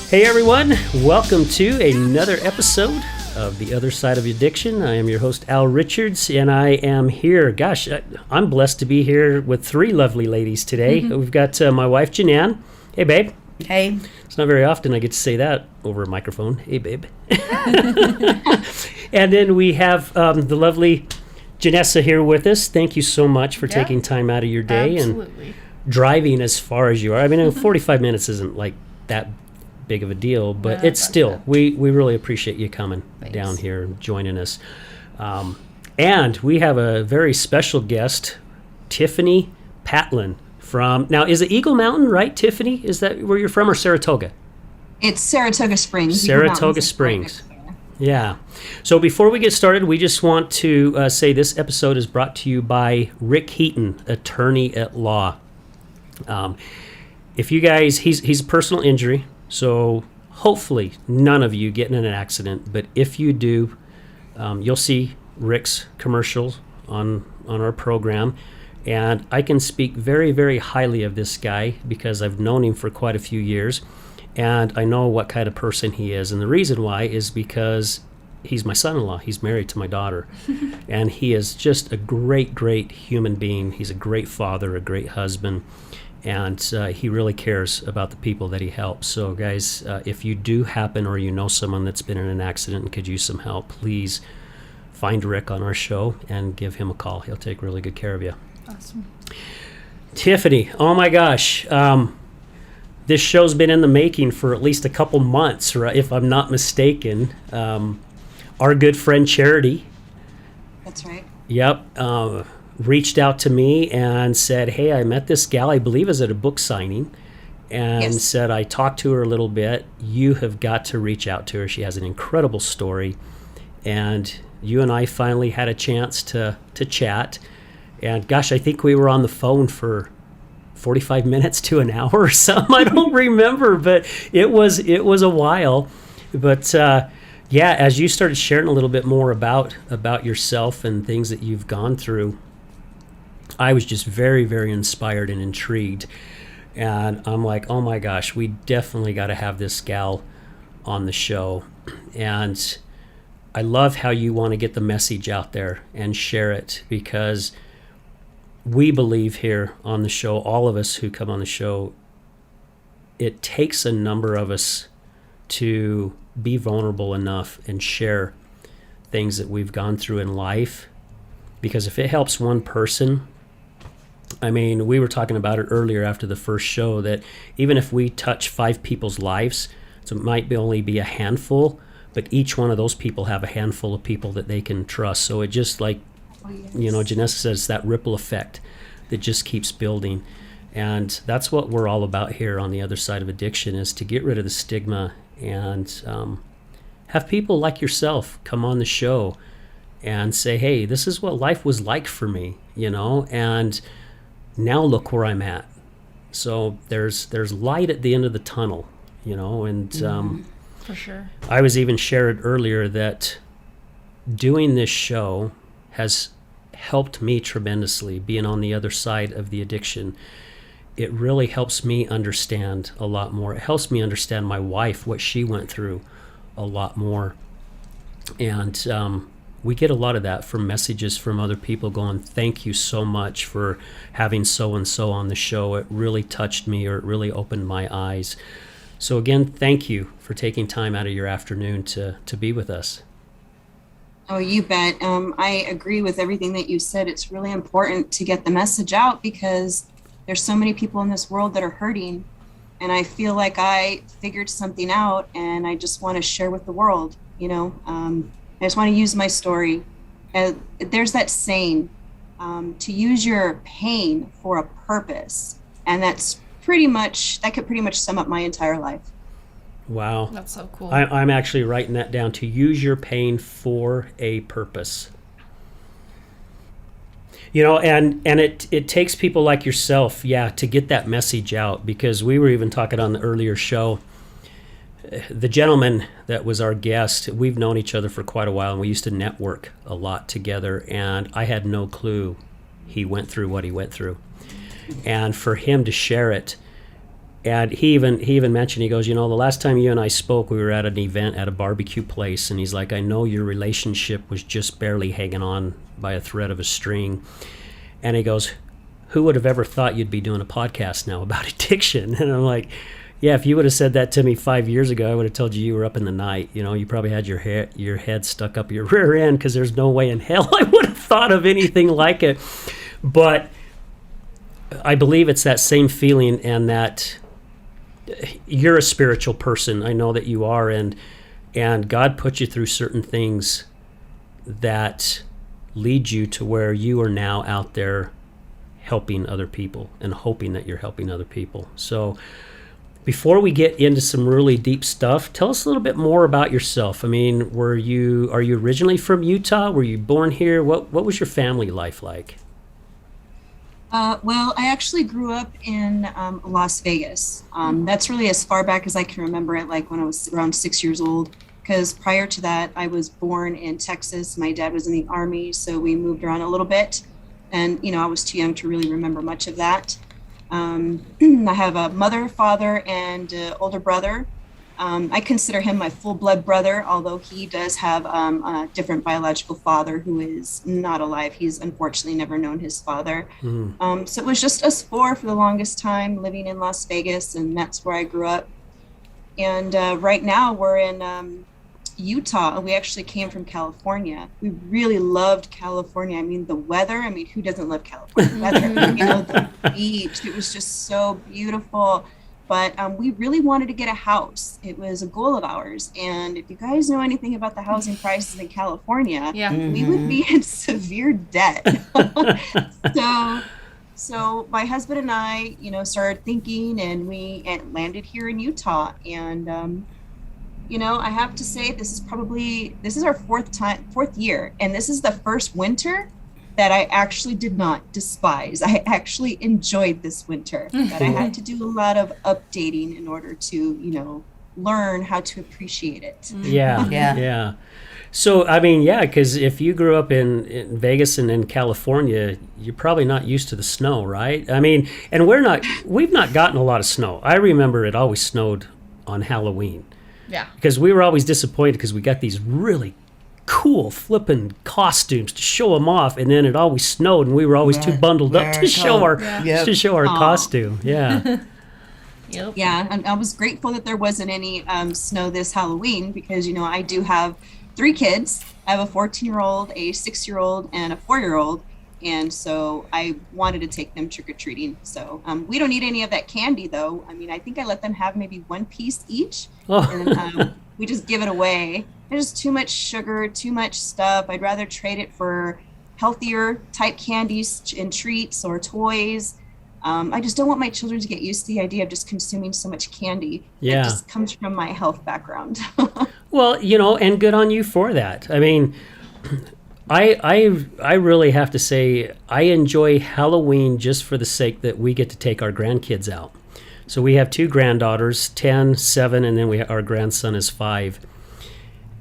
Hey everyone, welcome to another episode of The Other Side of Addiction. I am your host, Al Richards, and I am here. Gosh, I'm blessed to be here with three lovely ladies today. We've got my wife, Janann. Hey, babe. Hey. It's not very often I get to say that over a microphone. Hey, babe. And then we have the lovely Janessa here with us. Thank you so much for taking time out of your day and driving as far as you are. I mean, 45 minutes isn't like that big of a deal, but it's still, we really appreciate you coming down here and joining us. And we have a very special guest, Tiffani Patlan from, now is it Eagle Mountain, right, Tiffani? Is that where you're from, or Saratoga? It's Saratoga Springs. Saratoga Springs. Yeah. So before we get started, we just want to say this episode is brought to you by Rick Heaton, attorney at law. If you guys, he's a personal injury, so hopefully none of you get in an accident, but if you do, you'll see Rick's commercials on our program, and I can speak very, very highly of this guy because I've known him for quite a few years, and I know what kind of person he is, and the reason why is because he's my son-in-law. He's married to my daughter, and he is just a great, great human being. He's a great father, a great husband, and he really cares about the people that he helps. So guys, if you do happen or you know someone that's been in an accident and could use some help, please find Rick on our show and give him a call. He'll take really good care of you. Awesome. Tiffani, oh my gosh, this show's been in the making for at least a couple months, right, if I'm not mistaken. Our good friend Charity. That's right. Yep. Reached out to me and said, hey, I met this gal, I believe is at a book signing, and said, I talked to her a little bit. You have got to reach out to her. She has an incredible story. And you and I finally had a chance to chat. And gosh, I think we were on the phone for 45 minutes to an hour or something. I don't remember, but it was a while. But yeah, as you started sharing a little bit more about yourself and things that you've gone through, I was just very, very inspired and intrigued. And I'm like, oh my gosh, we definitely got to have this gal on the show. And I love how you want to get the message out there and share it, because we believe here on the show, all of us who come on the show, it takes a number of us to be vulnerable enough and share things that we've gone through in life. Because if it helps one person, I mean, we were talking about it earlier after the first show, that even if we touch 5 people's lives, so it might only be a handful, but each one of those people have a handful of people that they can trust. So it just like, you know, Janessa says, that ripple effect that just keeps building. And that's what we're all about here on The Other Side of Addiction, is to get rid of the stigma and have people like yourself come on the show and say, hey, this is what life was like for me, you know, and now look where I'm at. So there's light at the end of the tunnel, you know, and for sure. I was even shared earlier that doing this show has helped me tremendously, being on the other side of the addiction. It really helps me understand a lot more. It helps me understand my wife, what she went through, a lot more. And we get a lot of that from messages from other people going, thank you so much for having so-and-so on the show. It really touched me, or it really opened my eyes. So again, thank you for taking time out of your afternoon to be with us. Oh, you bet. I agree with everything that you said. It's really important to get the message out, because there's so many people in this world that are hurting. And I feel like I figured something out, and I just want to share with the world, you know. I just want to use my story. There's that saying, to use your pain for a purpose. And that could pretty much sum up my entire life. Wow. That's so cool. I'm actually writing that down, to use your pain for a purpose. You know, and it takes people like yourself, to get that message out, because we were even talking on the earlier show. The gentleman that was our guest, we've known each other for quite a while, and we used to network a lot together, and I had no clue he went through what he went through. And for him to share it, And he even mentioned, he goes, the last time you and I spoke, we were at an event at a barbecue place, and he's like, I know your relationship was just barely hanging on by a thread of a string. And he goes, who would have ever thought you'd be doing a podcast now about addiction? And I'm like, yeah, if you would have said that to me 5 years ago, I would have told you were up in the night. You probably had your head stuck up your rear end, because there's no way in hell I would have thought of anything like it. But I believe it's that same feeling, and that you're a spiritual person. I know that you are, and God put you through certain things that lead you to where you are now out there helping other people and hoping that you're helping other people. So before we get into some really deep stuff, tell us a little bit more about yourself. I mean, are you originally from Utah? Were you born here? What was your family life like? Well, I actually grew up in Las Vegas. That's really as far back as I can remember it, like when I was around 6 years old. Because prior to that, I was born in Texas. My dad was in the Army, so we moved around a little bit. And, I was too young to really remember much of that. I have a mother, father, and older brother. I consider him my full blood brother, although he does have a different biological father who is not alive. He's unfortunately never known his father. So it was just us four for the longest time living in Las Vegas, and that's where I grew up. And right now we're in Utah. We actually came from California. We really loved California. I mean, the weather, who doesn't love California weather? The beach, it was just so beautiful. But we really wanted to get a house. It was a goal of ours. And if you guys know anything about the housing prices in California, we would be in severe debt. So my husband and I, started thinking, and we landed here in Utah. And, I have to say, this is our fourth year. And this is the first winter that I actually did not despise. I actually enjoyed this winter, but I had to do a lot of updating in order to, learn how to appreciate it. Yeah. So, because if you grew up in Vegas and in California, you're probably not used to the snow, right? And we've not gotten a lot of snow. I remember it always snowed on Halloween. Yeah. Because we were always disappointed because we got these really cool flipping costumes to show them off, and then it always snowed, and we were always too bundled up to show our costume. Yeah. Yep. Yeah, and I was grateful that there wasn't any snow this Halloween, because I do have 3 kids. I have a 14-year-old, a 6-year-old, and a 4-year-old, and so I wanted to take them trick-or-treating. So we don't need any of that candy, though. I think I let them have maybe 1 piece each, and we just give it away. There's too much sugar, too much stuff. I'd rather trade it for healthier type candies and treats or toys. I just don't want my children to get used to the idea of just consuming so much candy. Yeah. It just comes from my health background. Well, and good on you for that. I really have to say, I enjoy Halloween just for the sake that we get to take our grandkids out. So we have 2 granddaughters, 10, 7, and then our grandson is 5.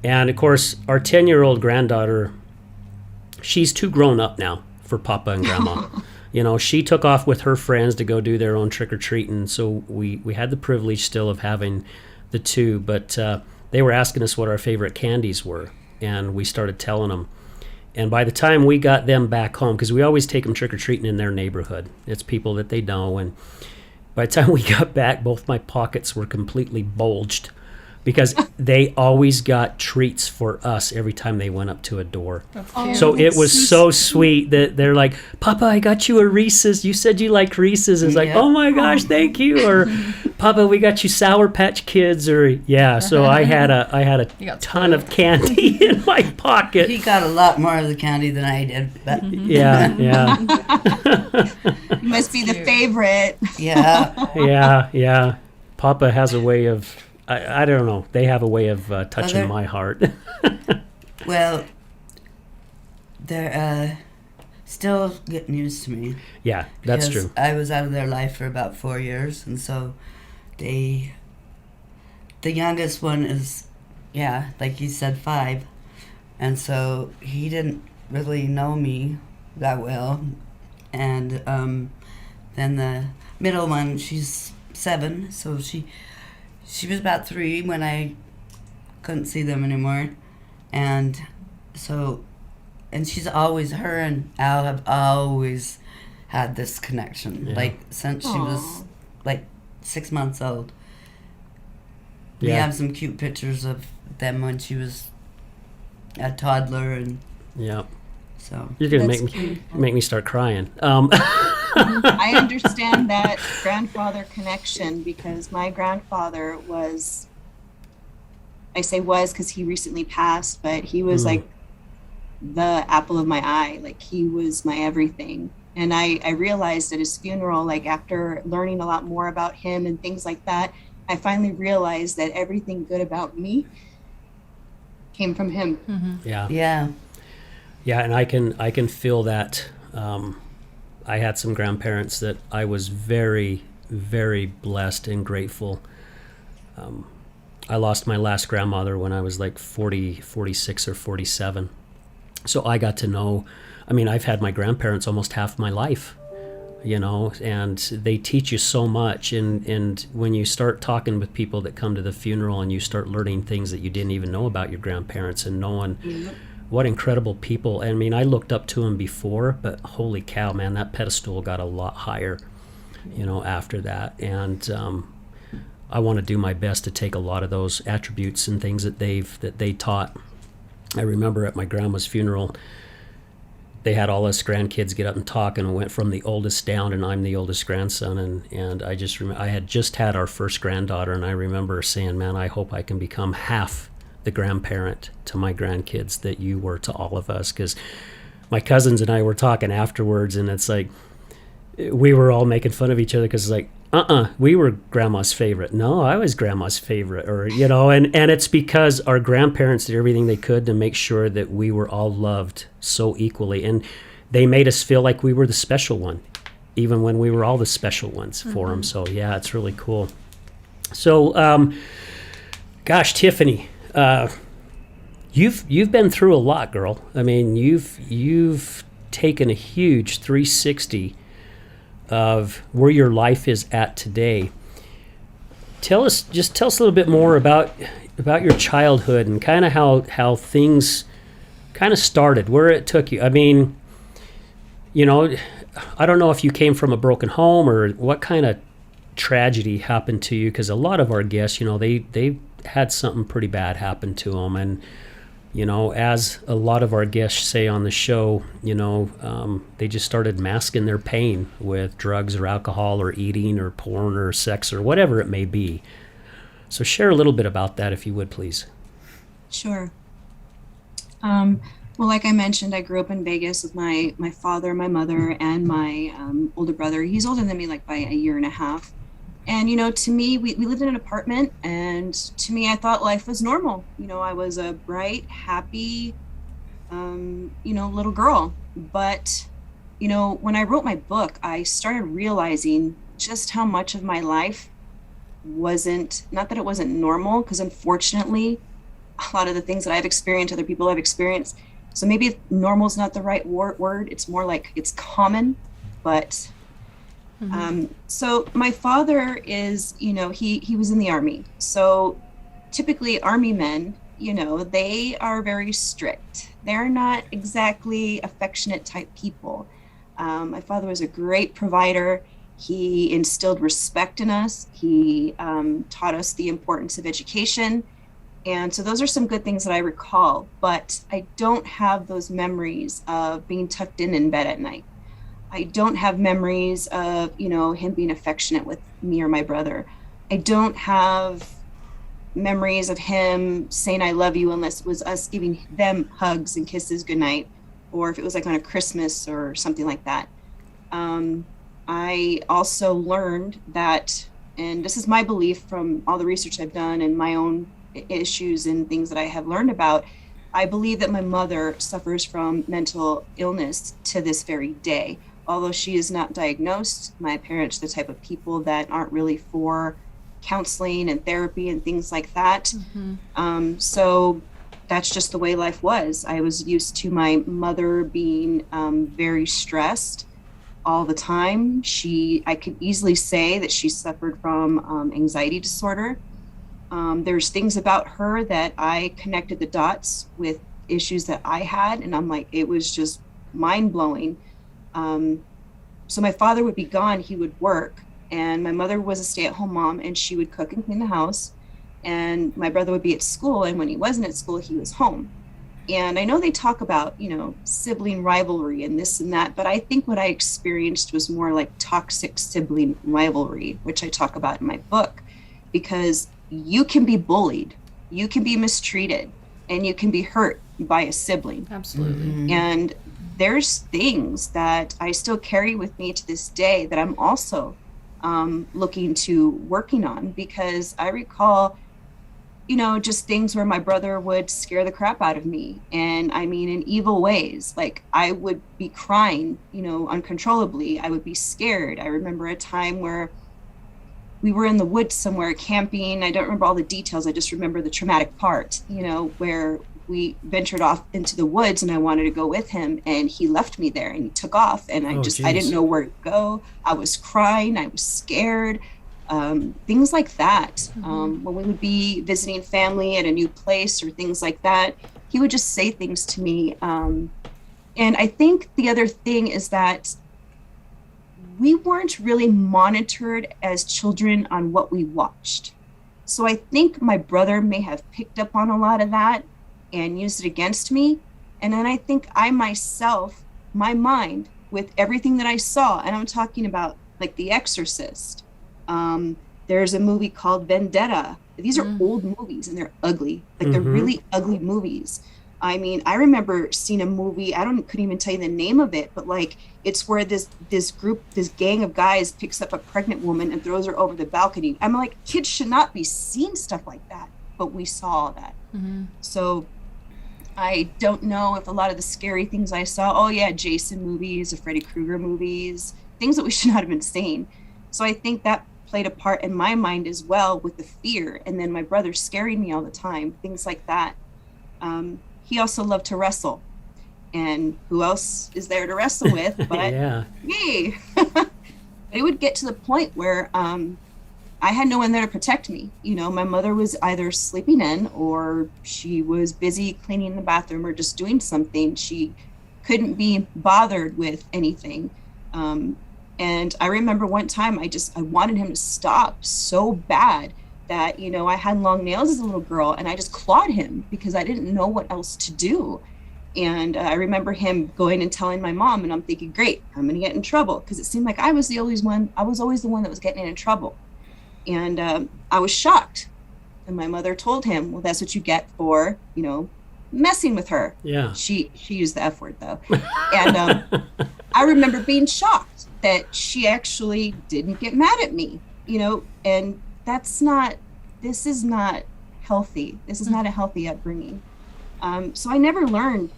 And of course, our 10-year-old granddaughter, she's too grown up now for Papa and Grandma. She took off with her friends to go do their own trick-or-treating. So we had the privilege still of having the 2, but they were asking us what our favorite candies were. And we started telling them. And by the time we got them back home, because we always take them trick-or-treating in their neighborhood. It's people that they know. And by the time we got back, both my pockets were completely bulged, because they always got treats for us every time they went up to a door. So it was so sweet that they're like, Papa, I got you a Reese's. You said you like Reese's. It's like, oh my gosh, thank you. Or, Papa, we got you Sour Patch Kids. Or, so I had a ton of candy in my pocket. He got a lot more of the candy than I did. But. Yeah. You must be the favorite. Yeah. Papa has a way of... I don't know. They have a way of touching my heart. Well, they're still getting used to me. Yeah, that's true. I was out of their life for about 4 years, and so the youngest one is, like you said, 5, and so he didn't really know me that well, and then the middle one, she's 7, so she was about 3 when I couldn't see them anymore. And so, and she's always, her and Al have always had this connection, Yeah. like since she was Aw. like 6 months old. We Yeah. have some cute pictures of them when she was a toddler, and Yeah. so. You're gonna That's make me beautiful. make me start crying. I understand that grandfather connection because my grandfather was, I say was because he recently passed, but he was like the apple of my eye. Like he was my everything. And I realized at his funeral, like after learning a lot more about him and things like that, I finally realized that everything good about me came from him. Yeah. Yeah. Yeah, and I can feel that. I had some grandparents that I was very, very blessed and grateful. I lost my last grandmother when I was like 46 or 47. So I got to know, I mean, I've had my grandparents almost half my life, and they teach you so much. And when you start talking with people that come to the funeral and you start learning things that you didn't even know about your grandparents and knowing what incredible people. I mean, I looked up to them before, but holy cow, man, that pedestal got a lot higher, after that. And I want to do my best to take a lot of those attributes and things that they taught. I remember at my grandma's funeral, they had all us grandkids get up and talk, and it went from the oldest down, and I'm the oldest grandson. And I just I had just had our first granddaughter, and I remember saying, man, I hope I can become half the grandparent to my grandkids that you were to all of us. Because my cousins and I were talking afterwards, and it's like we were all making fun of each other because it's like, we were grandma's favorite. No, I was grandma's favorite. Or, and it's because our grandparents did everything they could to make sure that we were all loved so equally. And they made us feel like we were the special one, even when we were all the special ones for them. So, yeah, it's really cool. So, gosh, Tiffani, you've been through a lot, girl. I mean, you've taken a huge 360 of where your life is at today. Tell us a little bit more about your childhood and kind of how things kind of started, where it took you. I mean, I don't know if you came from a broken home or what kind of tragedy happened to you, because a lot of our guests, they had something pretty bad happen to them. And as a lot of our guests say on the show, they just started masking their pain with drugs or alcohol or eating or porn or sex or whatever it may be. So share a little bit about that, if you would, please. Sure. Well, like I mentioned, I grew up in Vegas with my father, my mother, and my older brother. He's older than me, like by a year and a half. And, to me, we lived in an apartment, and to me, I thought life was normal. I was a bright, happy, little girl. But, when I wrote my book, I started realizing just how much of my life wasn't, not that it wasn't normal, because unfortunately, a lot of the things that I've experienced, other people have experienced. So maybe normal is not the right word. It's more like it's common, but so my father is, he was in the Army. So typically Army men, they are very strict. They're not exactly affectionate type people. My father was a great provider. He instilled respect in us. He taught us the importance of education. And so those are some good things that I recall, but I don't have those memories of being tucked in bed at night. I don't have memories of, him being affectionate with me or my brother. I don't have memories of him saying, I love you, unless it was us giving them hugs and kisses goodnight, or if it was like on a Christmas or something like that. I also learned that, and this is my belief from all the research I've done and my own issues and things that I have learned about, I believe that my mother suffers from mental illness to this very day. Although she is not diagnosed, my parents are the type of people that aren't really for counseling and therapy and things like that. So that's just the way life was. I was used to my mother being very stressed all the time. I could easily say that she suffered from anxiety disorder. There's things about her that I connected the dots with issues that I had, and I'm like, it was just mind blowing. So my father would be gone, he would work, and my mother was a stay-at-home mom, and she would cook and clean the house, and my brother would be at school, and when he wasn't at school, he was home. And I know they talk about, sibling rivalry and this and that, but I think what I experienced was more like toxic sibling rivalry, which I talk about in my book, because you can be bullied, you can be mistreated, and you can be hurt by a sibling. Absolutely. Mm-hmm. And there's things that I still carry with me to this day that I'm also looking to working on, because I recall, just things where my brother would scare the crap out of me. And I mean, in evil ways. Like, I would be crying, uncontrollably. I would be scared. I remember a time where we were in the woods somewhere camping. I don't remember all the details. I just remember the traumatic part, where we ventured off into the woods and I wanted to go with him, and he left me there and he took off, and I didn't know where to go. I was crying. I was scared. Things like that. When we would be visiting family at a new place or things like that, he would just say things to me. And I think the other thing is that we weren't really monitored as children on what we watched. So I think my brother may have picked up on a lot of that and used it against me. And then I think I myself, my mind, with everything that I saw, and I'm talking about like The Exorcist, there's a movie called Vendetta. These are old movies and they're ugly. Like, they're really ugly movies. I mean, I remember seeing a movie, couldn't even tell you the name of it, but like, it's where this gang of guys picks up a pregnant woman and throws her over the balcony. I'm like, kids should not be seeing stuff like that, but we saw all that. So I don't know if a lot of the scary things I saw, Jason movies, or Freddy Krueger movies, things that we should not have been seeing. So I think that played a part in my mind as well, with the fear. And then my brother scaring me all the time, things like that. He also loved to wrestle. And who else is there to wrestle with but me? But it would get to the point where I had no one there to protect me. My mother was either sleeping in, or she was busy cleaning the bathroom, or just doing something. She couldn't be bothered with anything. And I remember one time I wanted him to stop so bad that, I had long nails as a little girl, and I just clawed him because I didn't know what else to do. And I remember him going and telling my mom, and I'm thinking, great, I'm going to get in trouble, because it seemed like I was always the one that was getting in trouble. And I was shocked. And my mother told him, well, that's what you get for, messing with her. Yeah. She used the F word though. And I remember being shocked that she actually didn't get mad at me, and this is not healthy. This is not a healthy upbringing. So I never learned,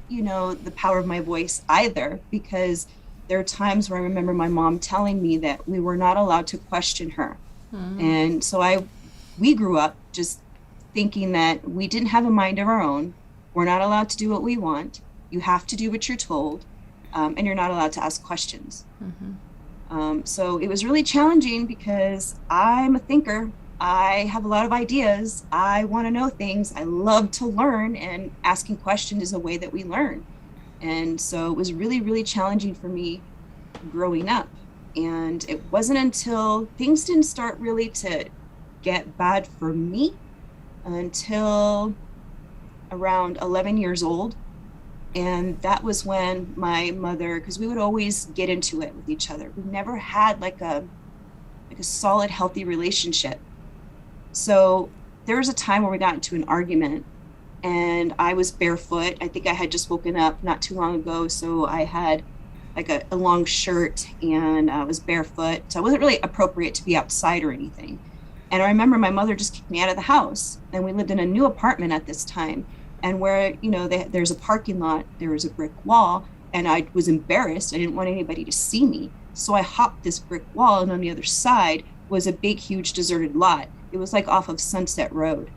the power of my voice either, because there are times where I remember my mom telling me that we were not allowed to question her. And so we grew up just thinking that we didn't have a mind of our own. We're not allowed to do what we want. You have to do what you're told, and you're not allowed to ask questions. So it was really challenging, because I'm a thinker. I have a lot of ideas. I want to know things. I love to learn, and asking questions is a way that we learn. And so it was really, really challenging for me growing up. And it wasn't until things didn't start really to get bad for me until around 11 years old. And that was when my mother, because we would always get into it with each other. We never had like a solid, healthy relationship. So there was a time where we got into an argument, and I was barefoot. I think I had just woken up not too long ago. So I had like a long shirt, and I was barefoot. So it wasn't really appropriate to be outside or anything. And I remember my mother just kicked me out of the house, and we lived in a new apartment at this time. And where, there's a parking lot, there was a brick wall, and I was embarrassed. I didn't want anybody to see me. So I hopped this brick wall, and on the other side was a big, huge deserted lot. It was like off of Sunset Road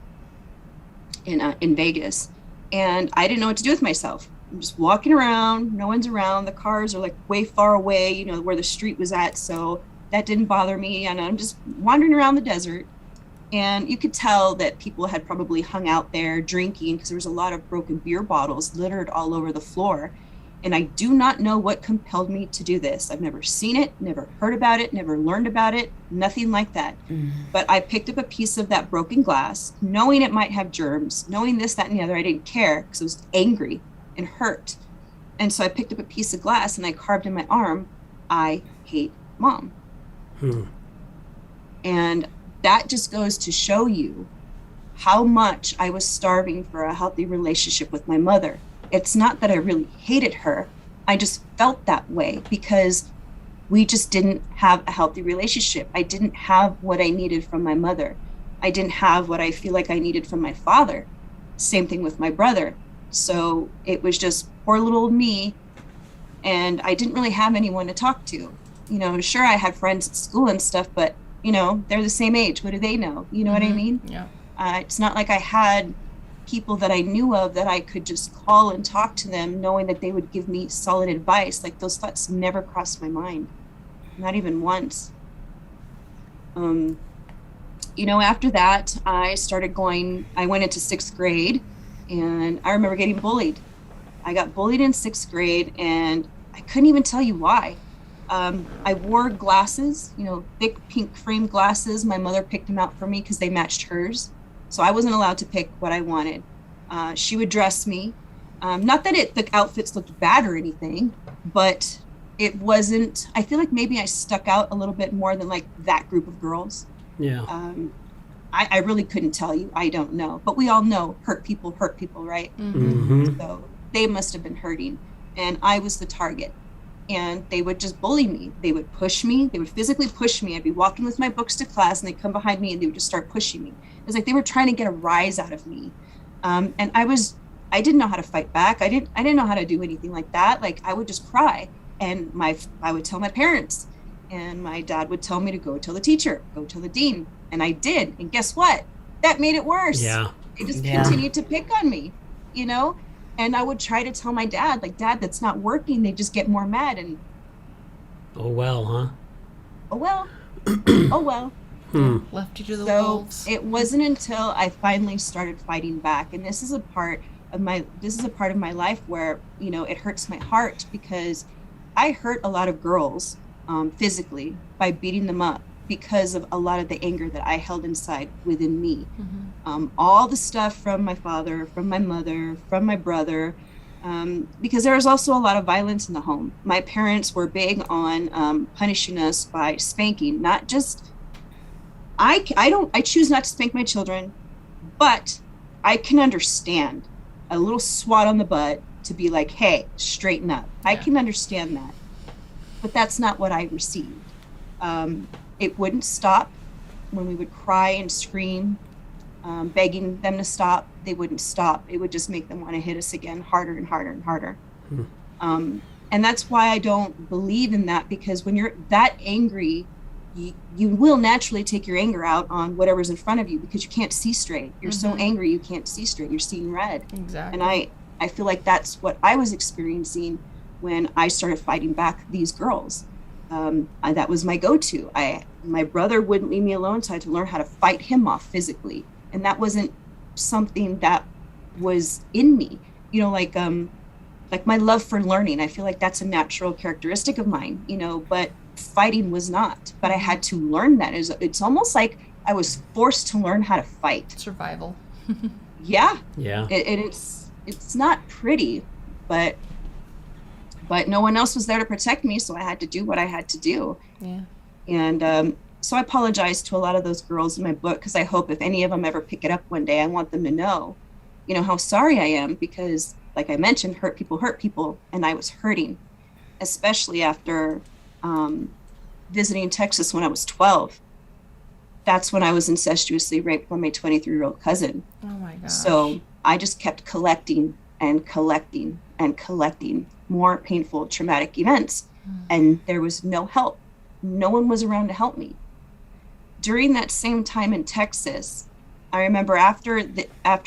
in Vegas. And I didn't know what to do with myself. I'm just walking around, no one's around. The cars are like way far away, you know, where the street was at. So that didn't bother me. And I'm just wandering around the desert. And you could tell that people had probably hung out there drinking because there was a lot of broken beer bottles littered all over the floor. And I do not know what compelled me to do this. I've never seen it, never heard about it, never learned about it, nothing like that. But I picked up a piece of that broken glass, knowing it might have germs, knowing this, that, and the other. I didn't care because I was angry and hurt. And so I picked up a piece of glass and I carved in my arm, "I hate mom." And that just goes to show you how much I was starving for a healthy relationship with my mother. It's not that I really hated her. I just felt that way because we just didn't have a healthy relationship. I didn't have what I needed from my mother. I didn't have what I feel like I needed from my father. Same thing with my brother. So it was just poor little me. And I didn't really have anyone to talk to. You know, sure, I had friends at school and stuff, but, you know, they're the same age. What do they know? You know what I mean? Yeah. It's not like I had people that I knew of that I could just call and talk to them knowing that they would give me solid advice. Like those thoughts never crossed my mind, not even once. You know, after that, I went into 6th grade and I remember getting bullied. I got bullied in 6th grade and I couldn't even tell you why. I wore glasses, you know, thick pink frame glasses. My mother picked them out for me because they matched hers. So I wasn't allowed to pick what I wanted. She would dress me. Not that the outfits looked bad or anything, but it wasn't, I feel like maybe I stuck out a little bit more than like that group of girls. Yeah. I really couldn't tell you. I don't know. But we all know hurt people, right? So they must have been hurting. And I was the target. And they would just bully me. They would push me. They would physically push me. I'd be walking with my books to class and they'd come behind me and they would just start pushing me. It was like they were trying to get a rise out of me. And I didn't know how to fight back. I didn't know how to do anything like that. Like I would just cry and I would tell my parents and my dad would tell me to go tell the teacher, go tell the dean. And I did. And guess what? That made it worse. Yeah. They just continued to pick on me, you know? And I would try to tell my dad, like, Dad, that's not working. They just get more mad. And oh, well, huh? oh, well. Oh, well. Left you to the So wolves. it wasn't until I finally started fighting back. And this is a part of my life where, you know, it hurts my heart because I hurt a lot of girls physically by beating them up because of a lot of the anger that I held inside within me. All the stuff from my father, from my mother, from my brother, because there was also a lot of violence in the home. My parents were big on punishing us by spanking, not just, I choose not to spank my children, but I can understand a little swat on the butt to be like, hey, straighten up. I can understand that, but that's not what I received. It wouldn't stop when we would cry and scream, begging them to stop. They wouldn't stop. It would just make them want to hit us again harder and harder and harder. And that's why I don't believe in that, because when you're that angry, you will naturally take your anger out on whatever's in front of you because you can't see straight. You're so angry you can't see straight. You're seeing red. Exactly. And I feel like that's what I was experiencing when I started fighting back these girls. That was my go-to. My brother wouldn't leave me alone, so I had to learn how to fight him off physically. And that wasn't something that was in me. You know, like my love for learning. I feel like that's a natural characteristic of mine, you know, but fighting was not. But I had to learn that. It's almost like I was forced to learn how to fight. Survival. Yeah. Yeah. It's not pretty, but no one else was there to protect me, so I had to do what I had to do. Yeah. And so I apologize to a lot of those girls in my book, because I hope if any of them ever pick it up one day, I want them to know, you know, how sorry I am, because like I mentioned, hurt people, and I was hurting, especially after visiting Texas when I was 12. That's when I was incestuously raped by my 23-year-old cousin. Oh my gosh. So I just kept collecting and collecting and collecting more painful, traumatic events. And there was no help. No one was around to help me. During that same time in Texas, I remember after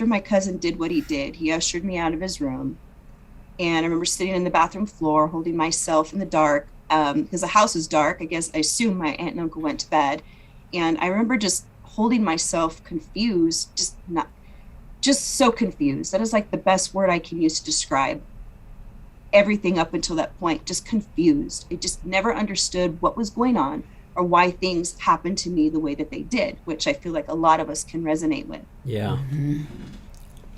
my cousin did what he did, he ushered me out of his room. And I remember sitting in the bathroom floor, holding myself in the dark, because the house was dark. I guess I assume my aunt and uncle went to bed. And I remember just holding myself confused, just so confused. That is like the best word I can use to describe everything up until that point, just confused. I just never understood what was going on or why things happened to me the way that they did, which I feel like a lot of us can resonate with. Yeah.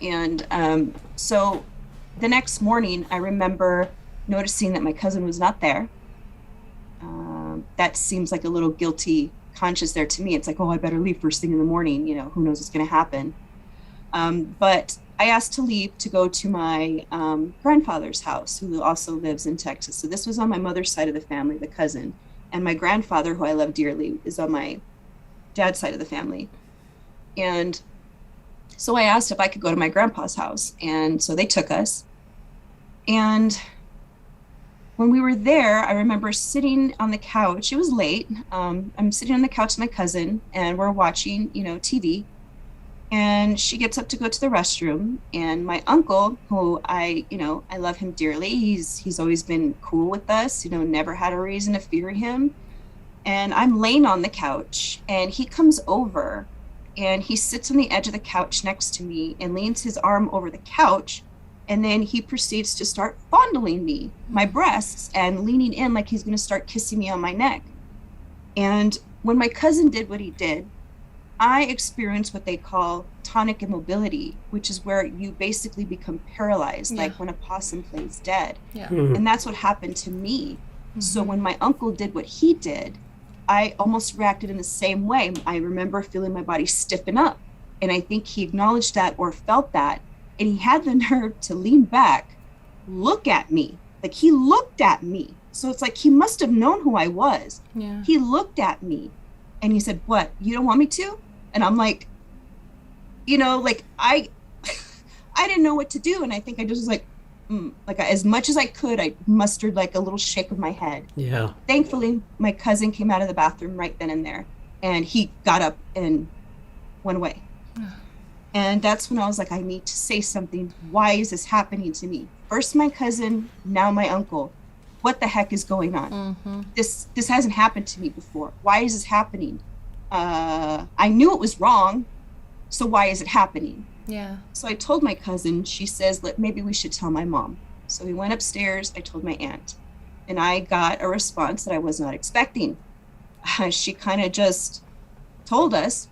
And so the next morning, I remember noticing that my cousin was not there. That seems like a little guilty conscious there to me. It's like, oh, I better leave first thing in the morning. You know, who knows what's going to happen. But I asked to leave to go to my grandfather's house, who also lives in Texas. So this was on my mother's side of the family, the cousin. And my grandfather, who I love dearly, is on my dad's side of the family. And so I asked if I could go to my grandpa's house. And so they took us. And when we were there, I remember sitting on the couch. It was late. I'm sitting on the couch with my cousin, and we're watching, TV. And she gets up to go to the restroom. And my uncle, who I love him dearly. He's always been cool with us, never had a reason to fear him. And I'm laying on the couch, and he comes over, and he sits on the edge of the couch next to me and leans his arm over the couch. And then he proceeds to start fondling me, my breasts, and leaning in like he's going to start kissing me on my neck. And when my cousin did what he did, I experienced what they call tonic immobility, which is where you basically become paralyzed, like when a possum plays dead. Yeah. And that's what happened to me. So when my uncle did what he did, I almost reacted in the same way. I remember feeling my body stiffen up. And I think he acknowledged that or felt that. And he had the nerve to lean back, look at me. Like he looked at me. So it's like he must have known who I was. Yeah. He looked at me and he said, "What, you don't want me to?" And I'm like, I didn't know what to do. And I think I just was like, as much as I could, I mustered like a little shake of my head. Yeah. Thankfully, my cousin came out of the bathroom right then and there, and he got up and went away. And that's when I was like, I need to say something. Why is this happening to me? First my cousin, now my uncle. What the heck is going on? This hasn't happened to me before. Why is this happening? I knew it was wrong. So why is it happening? Yeah. So I told my cousin. She says, maybe we should tell my mom. So we went upstairs. I told my aunt. And I got a response that I was not expecting. She kind of just told us,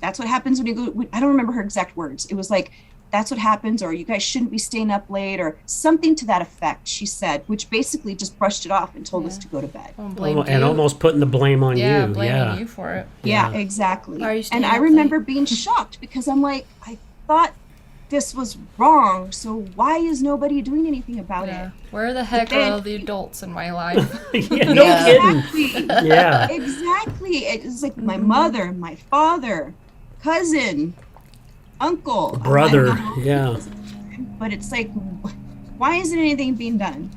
that's what happens when you go. I don't remember her exact words. It was like, that's what happens, or you guys shouldn't be staying up late, or something to that effect, she said, which basically just brushed it off and told us to go to bed. And almost putting the blame on you. Blaming you for it. Yeah, exactly. Why are you staying And I up remember late? being shocked because I'm like, I thought this was wrong, so why is nobody doing anything about it? Where the heck then- are all the adults in my life? Yeah, no kidding. Exactly. Yeah. Exactly. It's like my mother, my father, cousin, uncle, Brother. I don't know. Yeah. But it's like, why isn't anything being done?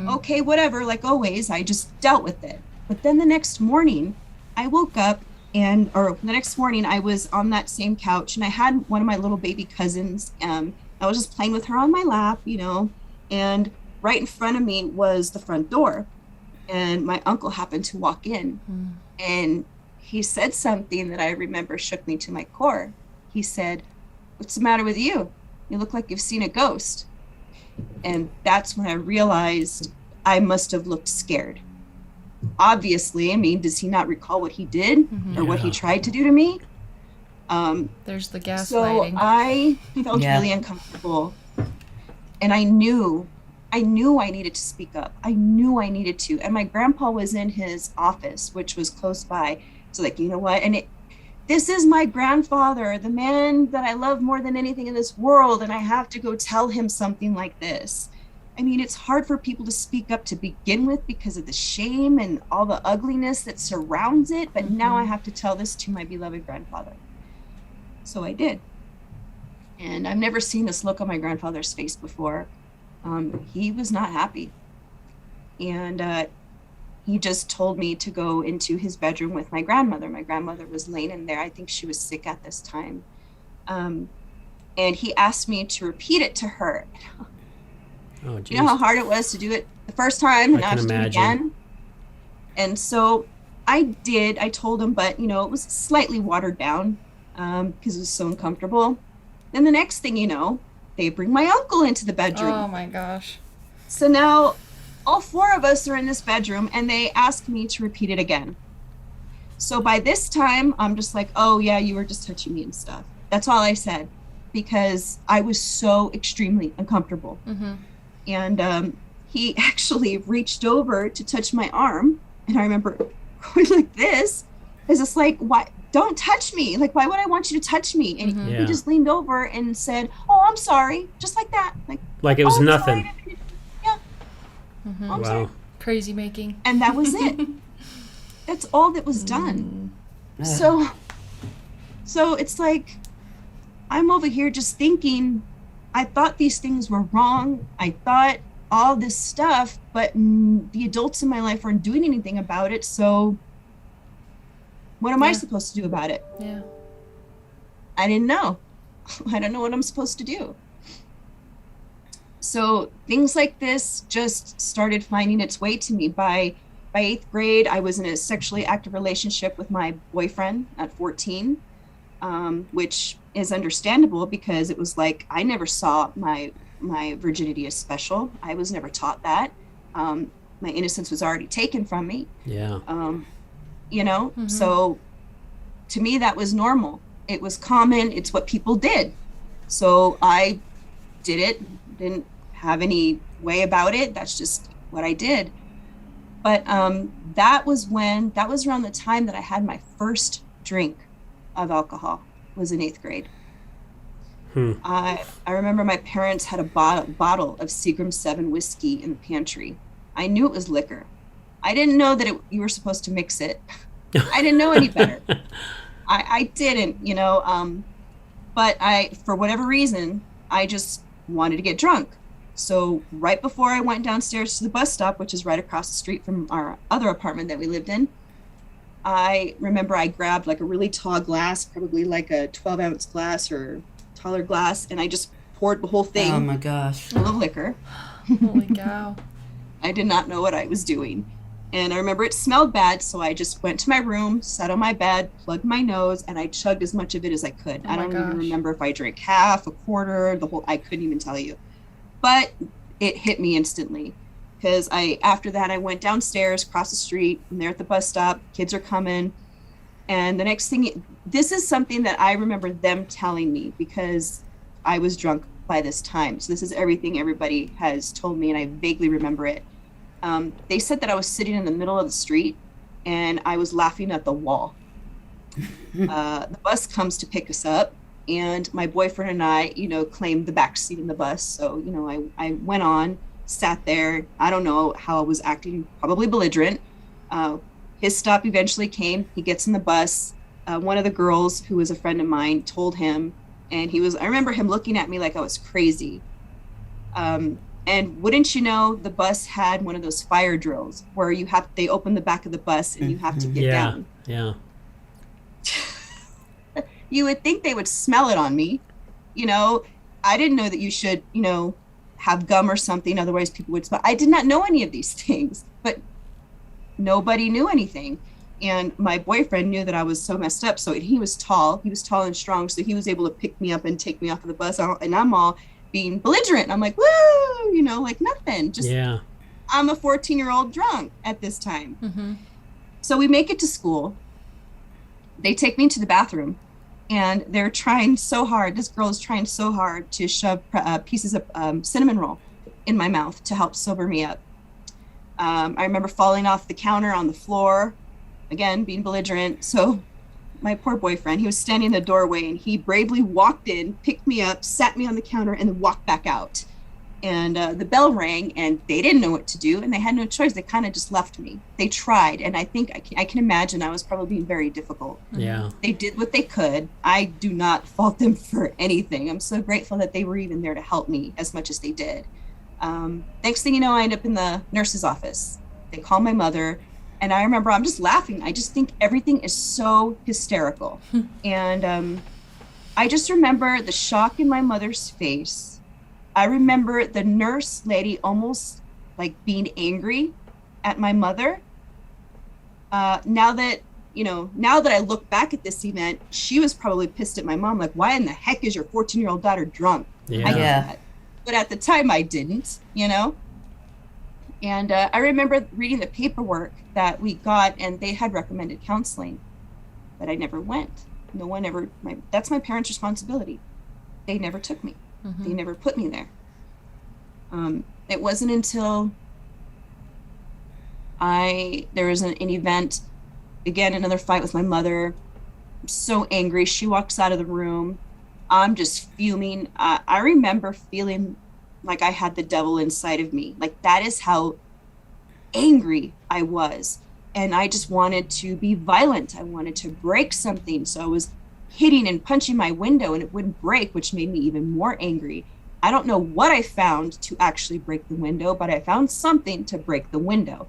Okay, whatever, like always, I just dealt with it. But then the next morning, I woke up the next morning I was on that same couch, and I had one of my little baby cousins. I was just playing with her on my lap, and right in front of me was the front door. And my uncle happened to walk in, and he said something that I remember shook me to my core. He said, "What's the matter with you? You look like you've seen a ghost." And that's when I realized I must have looked scared. Obviously, I mean, does he not recall what he did or what he tried to do to me? There's the So gaslighting. I felt really uncomfortable. And I knew I needed to speak up. I knew I needed to. And my grandpa was in his office, which was close by. So like, you know what? And this is my grandfather, the man that I love more than anything in this world. And I have to go tell him something like this. I mean, it's hard for people to speak up to begin with because of the shame and all the ugliness that surrounds it. But now I have to tell this to my beloved grandfather. So I did. And I've never seen this look on my grandfather's face before. He was not happy. And he just told me to go into his bedroom with my grandmother. My grandmother was laying in there. I think she was sick at this time. And he asked me to repeat it to her. Oh, You know how geez. hard it was to do it the first time and I now can to do it imagine. again? And so I did. I told him, but you know, it was slightly watered down because it was so uncomfortable. Then the next thing you know, they bring my uncle into the bedroom. Oh my gosh. So now all four of us are in this bedroom and they ask me to repeat it again. So by this time, I'm just like, oh, yeah, you were just touching me and stuff. That's all I said because I was so extremely uncomfortable. Mm-hmm. And he actually reached over to touch my arm. And I remember going like this. It's just like, why? Don't touch me. Like, why would I want you to touch me? And Mhm. Yeah. he just leaned over and said, oh, I'm sorry. Just like that. Like it was "Oh, I'm nothing. sorry. Yeah. Mm-hmm. I'm sorry. Wow. Crazy making. And that was it. That's all that was done. Ugh. So it's like I'm over here just thinking I thought these things were wrong. I thought all this stuff, but the adults in my life aren't doing anything about it. So what am I Yeah. supposed to do about it? Yeah. I didn't know. I don't know what I'm supposed to do. So things like this just started finding its way to me. By 8th grade, I was in a sexually active relationship with my boyfriend at 14, which is understandable because it was like I never saw my virginity as special. I was never taught that. My innocence was already taken from me. Yeah. You know, Mhm. so to me that was normal. It was common. It's what people did. So I did it. Didn't have any way about it. That's just what I did. But that was around the time that I had my first drink of alcohol. Was in 8th grade. I remember my parents had a bottle of Seagram 7 whiskey in the pantry. I knew it was liquor. I didn't know that you were supposed to mix it. I didn't know any better. I didn't, you know, but for whatever reason, I just wanted to get drunk. So right before I went downstairs to the bus stop, which is right across the street from our other apartment that we lived in, I remember I grabbed like a really tall glass, probably like a 12-ounce glass or taller glass, and I just poured the whole thing Oh my gosh. full of liquor. Holy cow. I did not know what I was doing. And I remember it smelled bad, so I just went to my room, sat on my bed, plugged my nose, and I chugged as much of it as I could. Oh I my don't even gosh. remember if I drank half, a quarter, the whole, I couldn't even tell you. But it hit me instantly. Because after that, I went downstairs, across the street, and they're at the bus stop, kids are coming. And the next thing, this is something that I remember them telling me because I was drunk by this time. So this is everything everybody has told me, and I vaguely remember it. They said that I was sitting in the middle of the street and I was laughing at the wall. The bus comes to pick us up, and my boyfriend and I, you know, claimed the back seat in the bus. So, you know, I went on, sat there. I don't know how I was acting, probably belligerent. His stop eventually came. He gets in the bus. One of the girls, who was a friend of mine, told him, and I remember him looking at me like I was crazy. And wouldn't you know, the bus had one of those fire drills where they open the back of the bus and you have to get Yeah. down. Yeah. You would think they would smell it on me. You know, I didn't know that you should, you know, have gum or something. Otherwise people would smell. I did not know any of these things, but nobody knew anything. And my boyfriend knew that I was so messed up. So he was tall and strong. So he was able to pick me up and take me off of the bus. And I'm all being belligerent. I'm like, woo, you know, like nothing. Just, Yeah. I'm a 14-year-old drunk at this time. Mm-hmm. So we make it to school. They take me to the bathroom, and they're trying so hard. This girl is trying so hard to shove pieces of cinnamon roll in my mouth to help sober me up. I remember falling off the counter on the floor, again, being belligerent. So my poor boyfriend, he was standing in the doorway, and he bravely walked in, picked me up, sat me on the counter, and then walked back out. And the bell rang, and they didn't know what to do, and they had no choice. They kind of just left me. They tried, and I think I can imagine I was probably being very difficult. Yeah. They did what they could. I do not fault them for anything. I'm so grateful that they were even there to help me as much as they did. Next thing you know, I end up in the nurse's office. They call my mother, and I remember I'm just laughing. I just think everything is so hysterical. And I just remember the shock in my mother's face I remember the nurse lady almost like being angry at my mother. Now that I look back at this event, she was probably pissed at my mom, like, why in the heck is your 14-year-old daughter drunk? Yeah. I get Yeah. that. But at the time I didn't, And I remember reading the paperwork that we got, and they had recommended counseling, but I never went. No one ever, that's my parents' responsibility. They never took me. Mm-hmm. They never put me there. It wasn't until there was an event, again, another fight with my mother. I'm so angry. She walks out of the room. I'm just fuming. I remember feeling like I had the devil inside of me. Like, that is how angry I was. And I just wanted to be violent. I wanted to break something. So I was hitting and punching my window, and it wouldn't break, which made me even more angry. I don't know what I found to actually break the window, but I found something to break the window.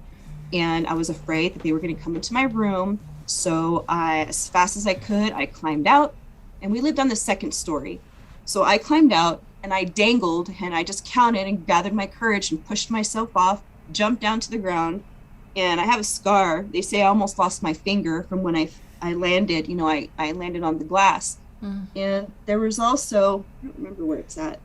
And I was afraid that they were going to come into my room. So as fast as I could, I climbed out, and we lived on the second story. So I climbed out and I dangled, and I just counted and gathered my courage and pushed myself off, jumped down to the ground. And I have a scar. They say I almost lost my finger from when I landed, I landed on the glass. And there was also, I don't remember where it's at.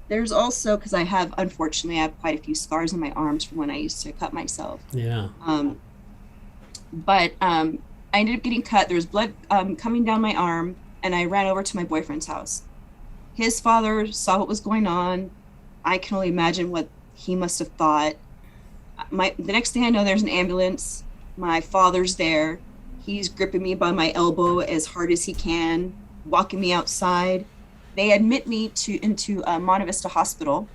There's also, because unfortunately, I have quite a few scars on my arms from when I used to cut myself. Yeah. But I ended up getting cut. There was blood coming down my arm, and I ran over to my boyfriend's house. His father saw what was going on. I can only imagine what he must have thought. The next thing I know, there's an ambulance. My father's there. He's gripping me by my elbow as hard as he can, walking me outside. They admit me into Monte Vista Hospital,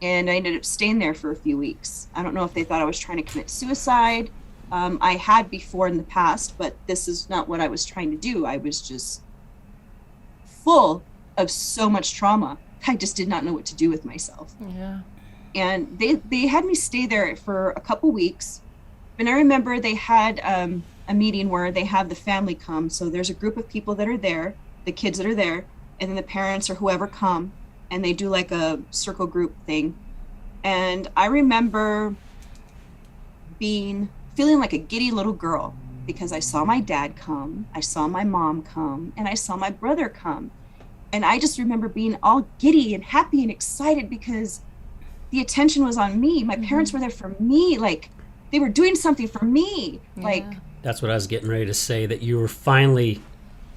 and I ended up staying there for a few weeks. I don't know if they thought I was trying to commit suicide. I had before in the past, but this is not what I was trying to do. I was just full of so much trauma. I just did not know what to do with myself. Yeah. And they had me stay there for a couple weeks. And I remember they had a meeting where they have the family come. So there's a group of people that are there, the kids that are there, and then the parents or whoever come, and they do like a circle group thing. And I remember feeling like a giddy little girl, because I saw my dad come, I saw my mom come, and I saw my brother come. And I just remember being all giddy and happy and excited because the attention was on me. My parents were there for me. Like, they were doing something for me. Yeah. Like, That's what I was getting ready to say, that you were finally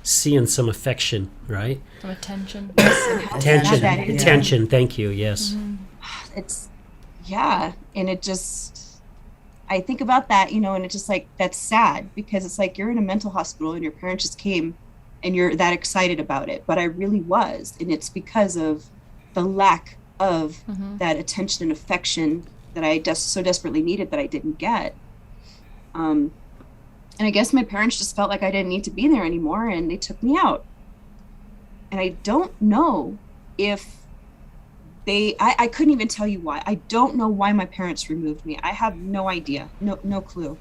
seeing some affection, right? Some attention. Attention. that is. Attention. Thank you. Yes. it's, yeah. And it just, I think about that, and it's just like, that's sad, because it's like you're in a mental hospital and your parents just came and you're that excited about it. But I really was. And it's because of the lack of that attention and affection that I so desperately needed that I didn't get. And I guess my parents just felt like I didn't need to be there anymore, and they took me out. And I don't know if I couldn't even tell you why. I don't know why my parents removed me. I have no idea, no clue.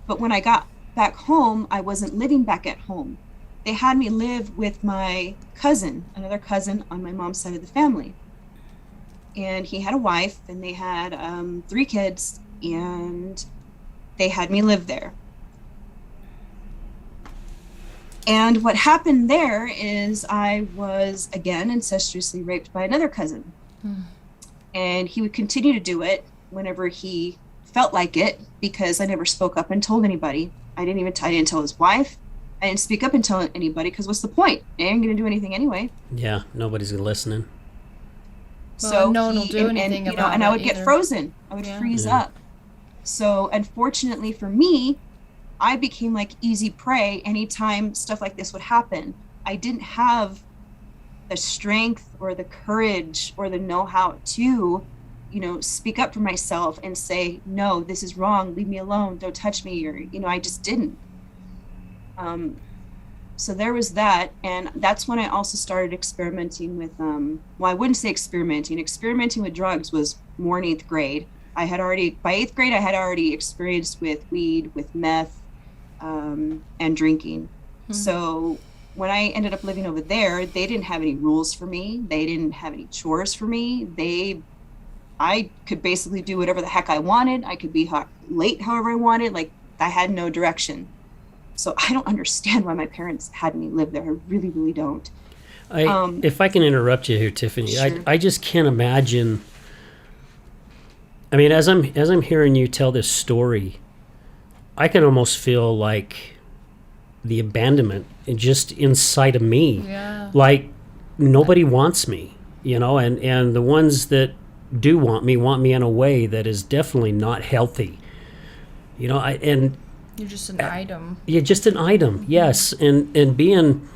But when I got back home, I wasn't living back at home. They had me live with my cousin, another cousin on my mom's side of the family. And he had a wife, and they had 3 kids, and they had me live there. And what happened there is I was, again, incestuously raped by another cousin. And he would continue to do it whenever he felt like it, because I never spoke up and told anybody. I didn't tell his wife. I didn't speak up and tell anybody, because what's the point? They ain't going to do anything anyway. Yeah, nobody's listening. Well, So no one will do anything about and I it would get either. frozen. I would freeze up. So unfortunately for me, I became like easy prey anytime stuff like this would happen. I didn't have the strength or the courage or the know-how to, speak up for myself and say, no, this is wrong. Leave me alone. Don't touch me. Or, I just didn't. So there was that. And that's when I also started experimenting with, I wouldn't say experimenting. Experimenting with drugs was more in 8th grade. By 8th grade, I had already experienced with weed, with meth, and drinking. So when I ended up living over there, they didn't have any rules for me. They didn't have any chores for me. I could basically do whatever the heck I wanted. I could be late however I wanted. Like, I had no direction. So I don't understand why my parents had me live there. I really, really don't. If I can interrupt you here, Tiffany, Sure. I just can't imagine. I mean, as I'm hearing you tell this story, I can almost feel like the abandonment just inside of me. Yeah. Like nobody wants me, and the ones that do want me in a way that is definitely not healthy. And You're just an item. yeah, just an item, yes. And being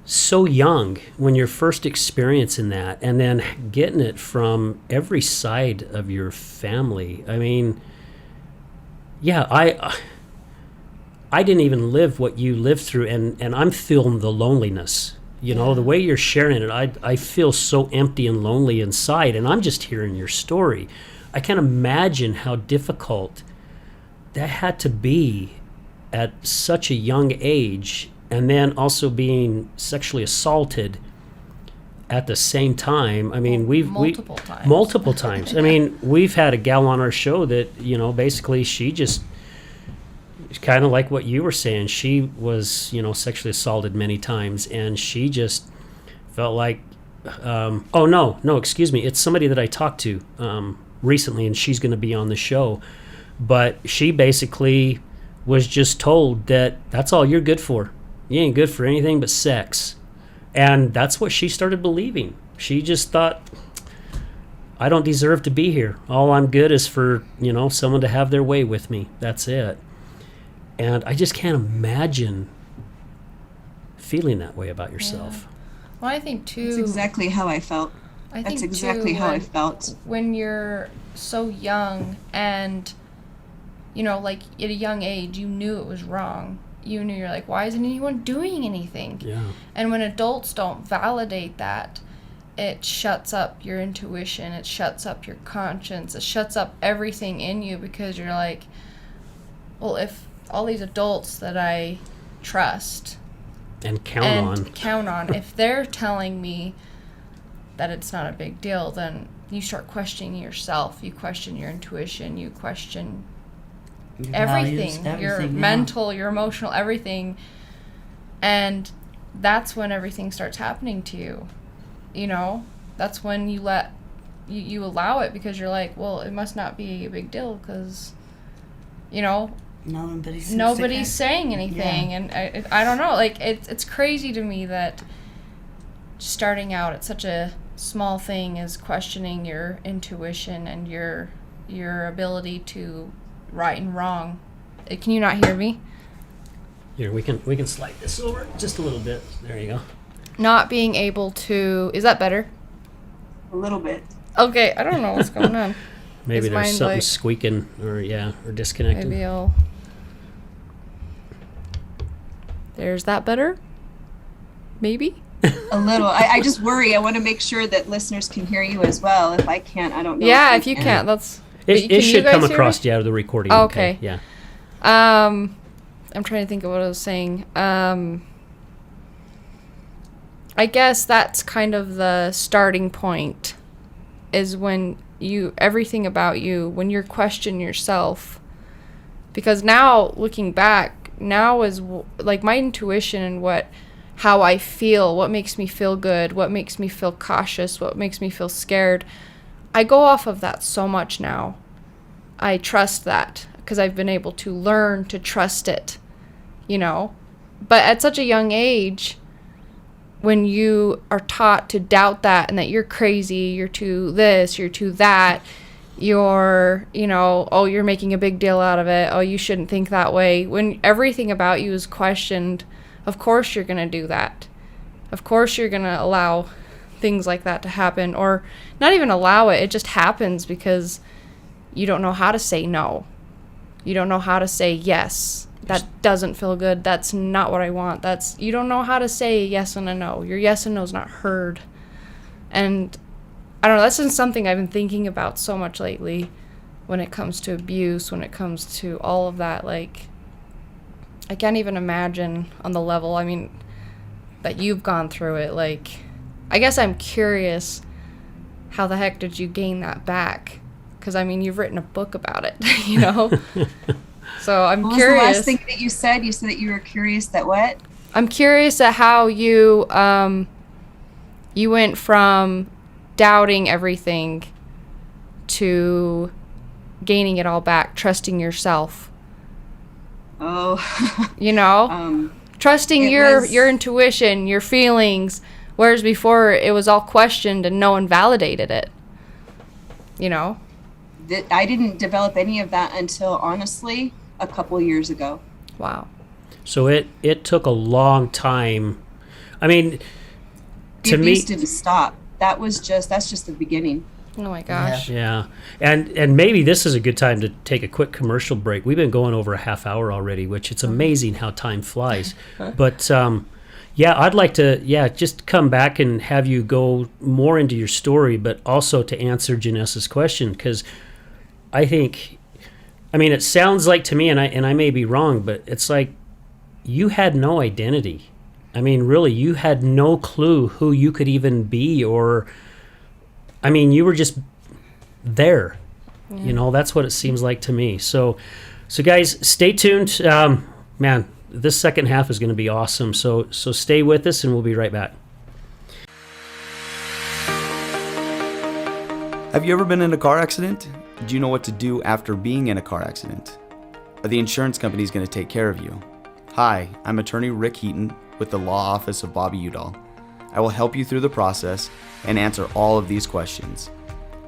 so young when you're first experiencing that, and then getting it from every side of your family. I mean, yeah, I didn't even live what you lived through, and I'm feeling the loneliness. The way you're sharing it, I feel so empty and lonely inside, and I'm just hearing your story. I can't imagine how difficult that had to be at such a young age, and then also being sexually assaulted at the same time. I mean, Multiple times. multiple times. I mean, we've had a gal on our show that, basically she just kind of like what you were saying. She was, sexually assaulted many times, and she just felt like, excuse me. It's somebody that I talked to recently, and she's going to be on the show. But she basically was just told that that's all you're good for. You ain't good for anything but sex. And that's what she started believing. She just thought, I don't deserve to be here. All I'm good is for, someone to have their way with me. That's it. And I just can't imagine feeling that way about yourself. Well, I think too. That's exactly how I felt. That's exactly how I felt. When you're so young and, like at a young age, you knew it was wrong. You knew, you're like, why isn't anyone doing anything? Yeah. And when adults don't validate that, it shuts up your intuition, it shuts up your conscience, it shuts up everything in you, because you're like, well, if all these adults that I trust And count on, if they're telling me that it's not a big deal, then you start questioning yourself, you question your intuition, you question Your everything, values, your yeah. mental, your emotional, everything. And that's when everything starts happening to you. That's when you you allow it, because you're like, well, it must not be a big deal, because nobody's saying anything. Yeah. And I don't know, like it's crazy to me that starting out at such a small thing is questioning your intuition and your ability to right and wrong. Can you not hear me? Here, we can slide this over just a little bit. There you go. Not being able to, is that better? A little bit. Okay, I don't know what's going on. Maybe Is there's mine, something like- squeaking or disconnecting. Maybe I'll. There's that better? Maybe? A little. I just worry. I want to make sure that listeners can hear you as well. If I can't, I don't know. Yeah, if you can't, that's. Can It you should guys come hear across me? out of the recording. Oh, okay. Yeah. I'm trying to think of what I was saying. I guess that's kind of the starting point, is when everything about you, when you question yourself. Because now, looking back, now is like my intuition and how I feel, what makes me feel good, what makes me feel cautious, what makes me feel scared. I go off of that so much now. I trust that because I've been able to learn to trust it, But at such a young age, when you are taught to doubt that and that you're crazy, you're too this, you're too that, you're, you're making a big deal out of it, oh, you shouldn't think that way. When everything about you is questioned, of course you're going to do that. Of course you're going to allow things like that to happen, or not even allow it. It just happens because you don't know how to say no. You don't know how to say yes. That doesn't feel good. That's not what I want. You don't know how to say yes and a no. Your yes and no is not heard. And I don't know, that's just something I've been thinking about so much lately when it comes to abuse, when it comes to all of that. Like, I can't even imagine on the level. I mean, that you've gone through it. Like, I guess I'm curious, how the heck did you gain that back? Because, I mean, you've written a book about it, you know? So I'm What curious. was the last thing that you said? You said that you were curious that what? I'm curious at how you you went from doubting everything to gaining it all back, trusting yourself. Oh. You know? Trusting it your was- intuition, your feelings, whereas before it was all questioned and no one validated it. You know? I didn't develop any of that until, honestly, a couple years ago. Wow. So it took a long time. I mean, The to abuse me, didn't stop. That's just the beginning. Oh my gosh. yeah. And maybe this is a good time to take a quick commercial break. We've been going over a half hour already, which it's amazing how time flies. But yeah, I'd like to just come back and have you go more into your story, but also to answer Janessa's question, because I think, I mean, it sounds like to me, and I may be wrong, but it's like you had no identity. I mean, really, you had no clue who you could even be, or, I mean, you were just there. Yeah. You know, that's what it seems like to me. So guys, stay tuned. Man, this second half is going to be awesome. So stay with us, and we'll be right back. Have you ever been in a car accident? Do you know what to do after being in a car accident? Are the insurance companies going to take care of you? Hi, I'm attorney Rick Heaton with the Law Office of Bobby Udall. I will help you through the process and answer all of these questions.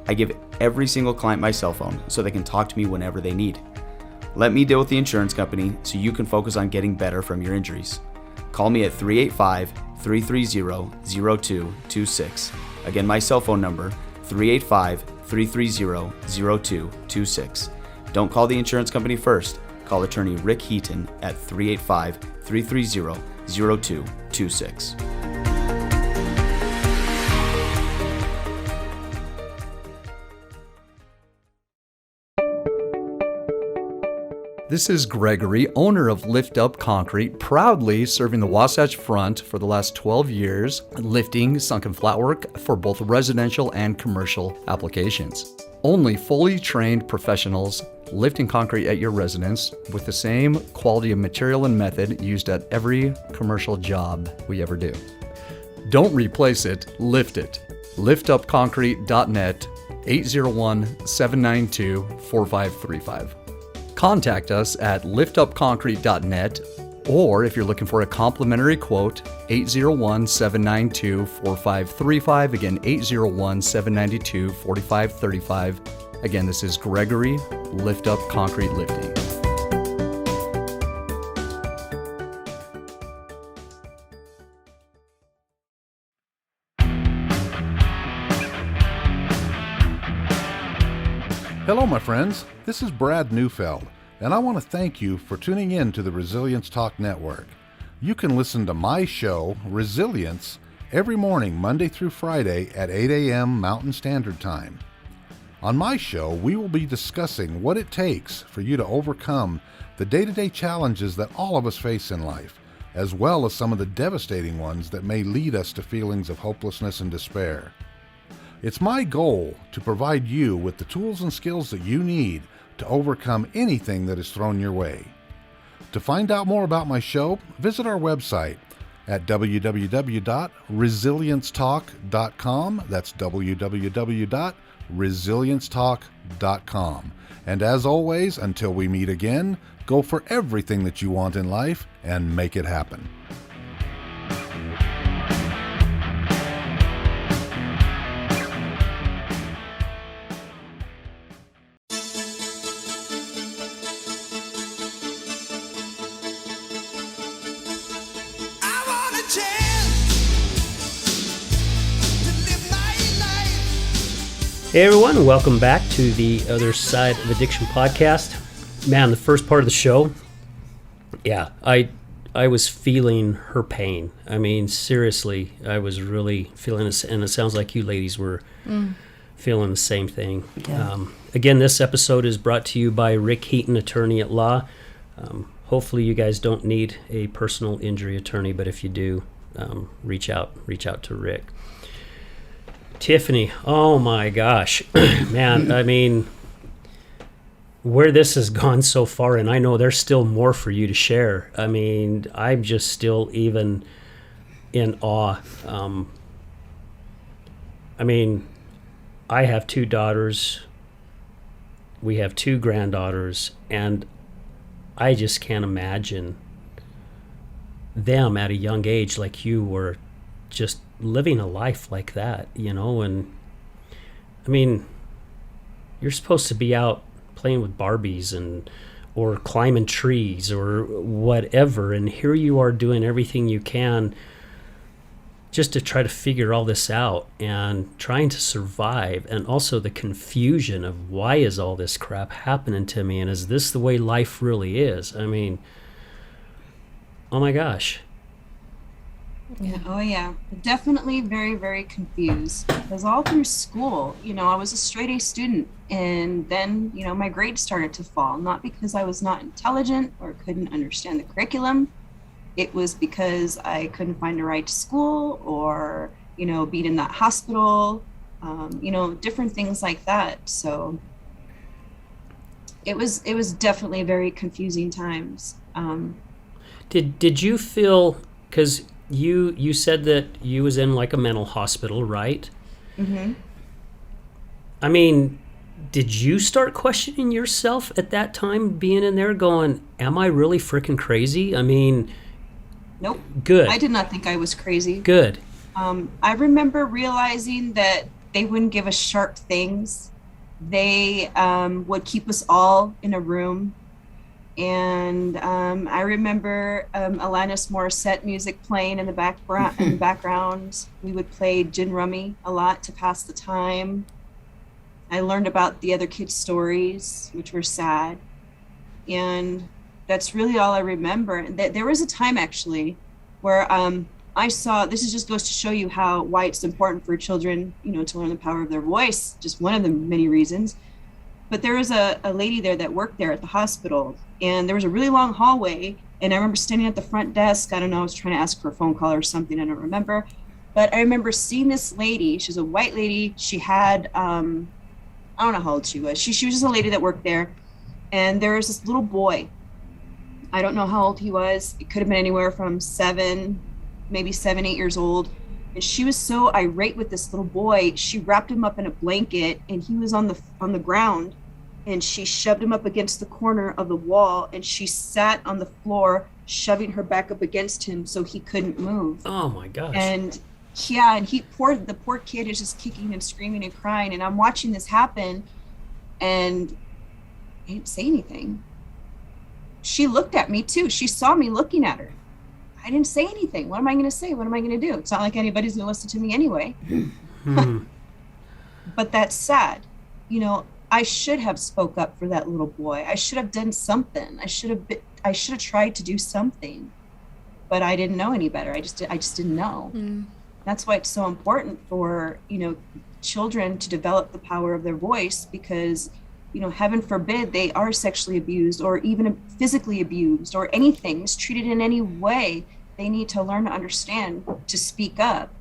I give every single client my cell phone so they can talk to me whenever they need. Let me deal with the insurance company so you can focus on getting better from your injuries. Call me at 385-330-0226. Again, my cell phone number, 385-330-0226. Don't call the insurance company first. Call attorney Rick Heaton at 385-330-0226. This is Gregory, owner of Lift Up Concrete, proudly serving the Wasatch Front for the last 12 years, lifting sunken flatwork for both residential and commercial applications. Only fully trained professionals lifting concrete at your residence with the same quality of material and method used at every commercial job we ever do. Don't replace it, lift it. liftupconcrete.net, 801-792-4535. Contact us at liftupconcrete.net, or if you're looking for a complimentary quote, 801-792-4535. Again, 801-792-4535. Again, this is Gregory, Lift Up Concrete Lifting. Hello, my friends. This is Brad Neufeld, and I want to thank you for tuning in to the Resilience Talk Network. You can listen to my show, Resilience, every morning, Monday through Friday at 8 a.m. Mountain Standard Time. On my show, we will be discussing what it takes for you to overcome the day-to-day challenges that all of us face in life, as well as some of the devastating ones that may lead us to feelings of hopelessness and despair. It's my goal to provide you with the tools and skills that you need to overcome anything that is thrown your way. To find out more about my show, visit our website at www.resiliencetalk.com. That's www.resiliencetalk.com. And as always, until we meet again, go for everything that you want in life and make it happen. Hey everyone, welcome back to the Other Side of Addiction podcast. Man, the first part of the show, yeah, I was feeling her pain. I mean, seriously, I was really feeling this, and it sounds like you ladies were feeling the same thing. Yeah. Again, this episode is brought to you by Rick Heaton, attorney at law. Hopefully you guys don't need a personal injury attorney, but if you do, reach out to Rick. Tiffani, oh my gosh, man, I mean, where this has gone so far, and I know there's still more for you to share. I mean, I'm just still even in awe. I mean, I have 2 daughters. We have 2 granddaughters, and I just can't imagine them at a young age like you were just living a life like that, you know. And I mean, you're supposed to be out playing with Barbies and or climbing trees or whatever, and here you are doing everything you can just to try to figure all this out and trying to survive, and also the confusion of why is all this crap happening to me, and is this the way life really is? I mean, oh my gosh. Yeah. Oh yeah, definitely very, very confused, because all through school, you know, I was a straight A student, and then, you know, my grades started to fall, not because I was not intelligent or couldn't understand the curriculum. It was because I couldn't find a ride to school, or, you know, being in that hospital, you know, different things like that. So it was definitely very confusing times. Did you feel, because you said that you was in like a mental hospital, right? Mm-hmm. I mean, did you start questioning yourself at that time, being in there, going, am I really freaking crazy? I mean, Nope. good. I did not think I was crazy. Good. I remember realizing that they wouldn't give us sharp things. They would keep us all in a room. And I remember Alanis Morissette music playing in the background. We would play gin rummy a lot to pass the time. I learned about the other kids' stories, which were sad. And that's really all I remember. And there was a time actually where I saw, this is just goes to show you why it's important for children, you know, to learn the power of their voice, just one of the many reasons. But there was a lady there that worked there at the hospital, and there was a really long hallway, and I remember standing at the front desk. I don't know, I was trying to ask for a phone call or something, I don't remember. But I remember seeing this lady. She's a white lady. She had, I don't know how old she was. She was just a lady that worked there. And there was this little boy. I don't know how old he was. It could have been anywhere from 7, 8 years old. And she was so irate with this little boy. She wrapped him up in a blanket, and he was on the ground, and she shoved him up against the corner of the wall, and she sat on the floor, shoving her back up against him so he couldn't move. Oh my gosh. And yeah, and the poor kid is just kicking and screaming and crying, and I'm watching this happen, and I didn't say anything. She looked at me too. She saw me looking at her. I didn't say anything. What am I going to say? What am I going to do? It's not like anybody's going to listen to me anyway. But that's sad. You know, I should have spoke up for that little boy. I should have done something. I should have tried to do something. But I didn't know any better. I just didn't know. That's why it's so important for, you know, children to develop the power of their voice, because, you know, heaven forbid they are sexually abused or even physically abused or anything, mistreated in any way. They need to learn to understand, to speak up.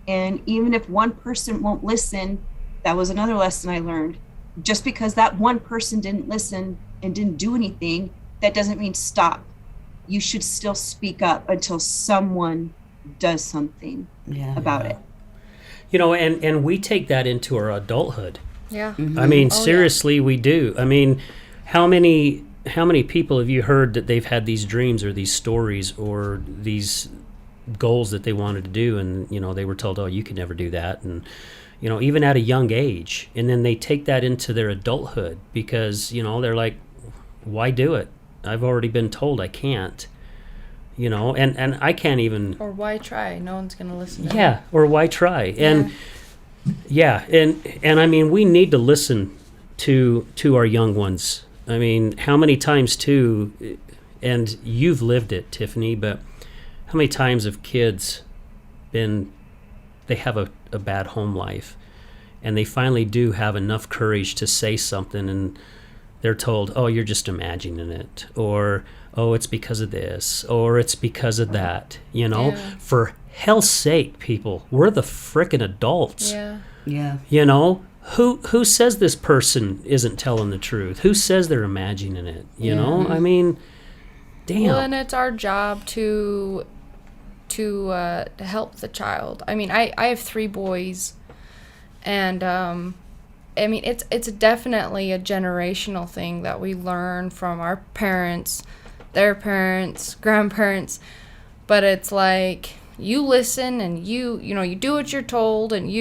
And even if one person won't listen, that was another lesson I learned. Just because that one person didn't listen and didn't do anything, that doesn't mean stop. You should still speak up until someone does something about it. You know, and we take that into our adulthood. Yeah. I mean, seriously, we do. I mean, how many people have you heard that they've had these dreams or these stories or these goals that they wanted to do, and, you know, they were told, oh, you can never do that, and, you know, even at a young age, and then they take that into their adulthood because, you know, they're like, why do it? I've already been told I can't, you know, and I can't even. Or why try? No one's going to listen to Yeah, or why try? And and I mean, we need to listen to our young ones. I mean, how many times too, and you've lived it, Tiffani, but how many times have kids they have a bad home life, and they finally do have enough courage to say something, and they're told, oh, you're just imagining it, or oh, it's because of this, or it's because of that. Yeah. For hell's sake, people, we're the frickin' adults. Yeah. Yeah. Who says this person isn't telling the truth? Who says they're imagining it? You know, I mean, damn. Well, and it's our job to help the child. I mean, I have 3 boys, and I mean, it's definitely a generational thing that we learn from our parents, their parents, grandparents, but it's like, you listen and you do what you're told, and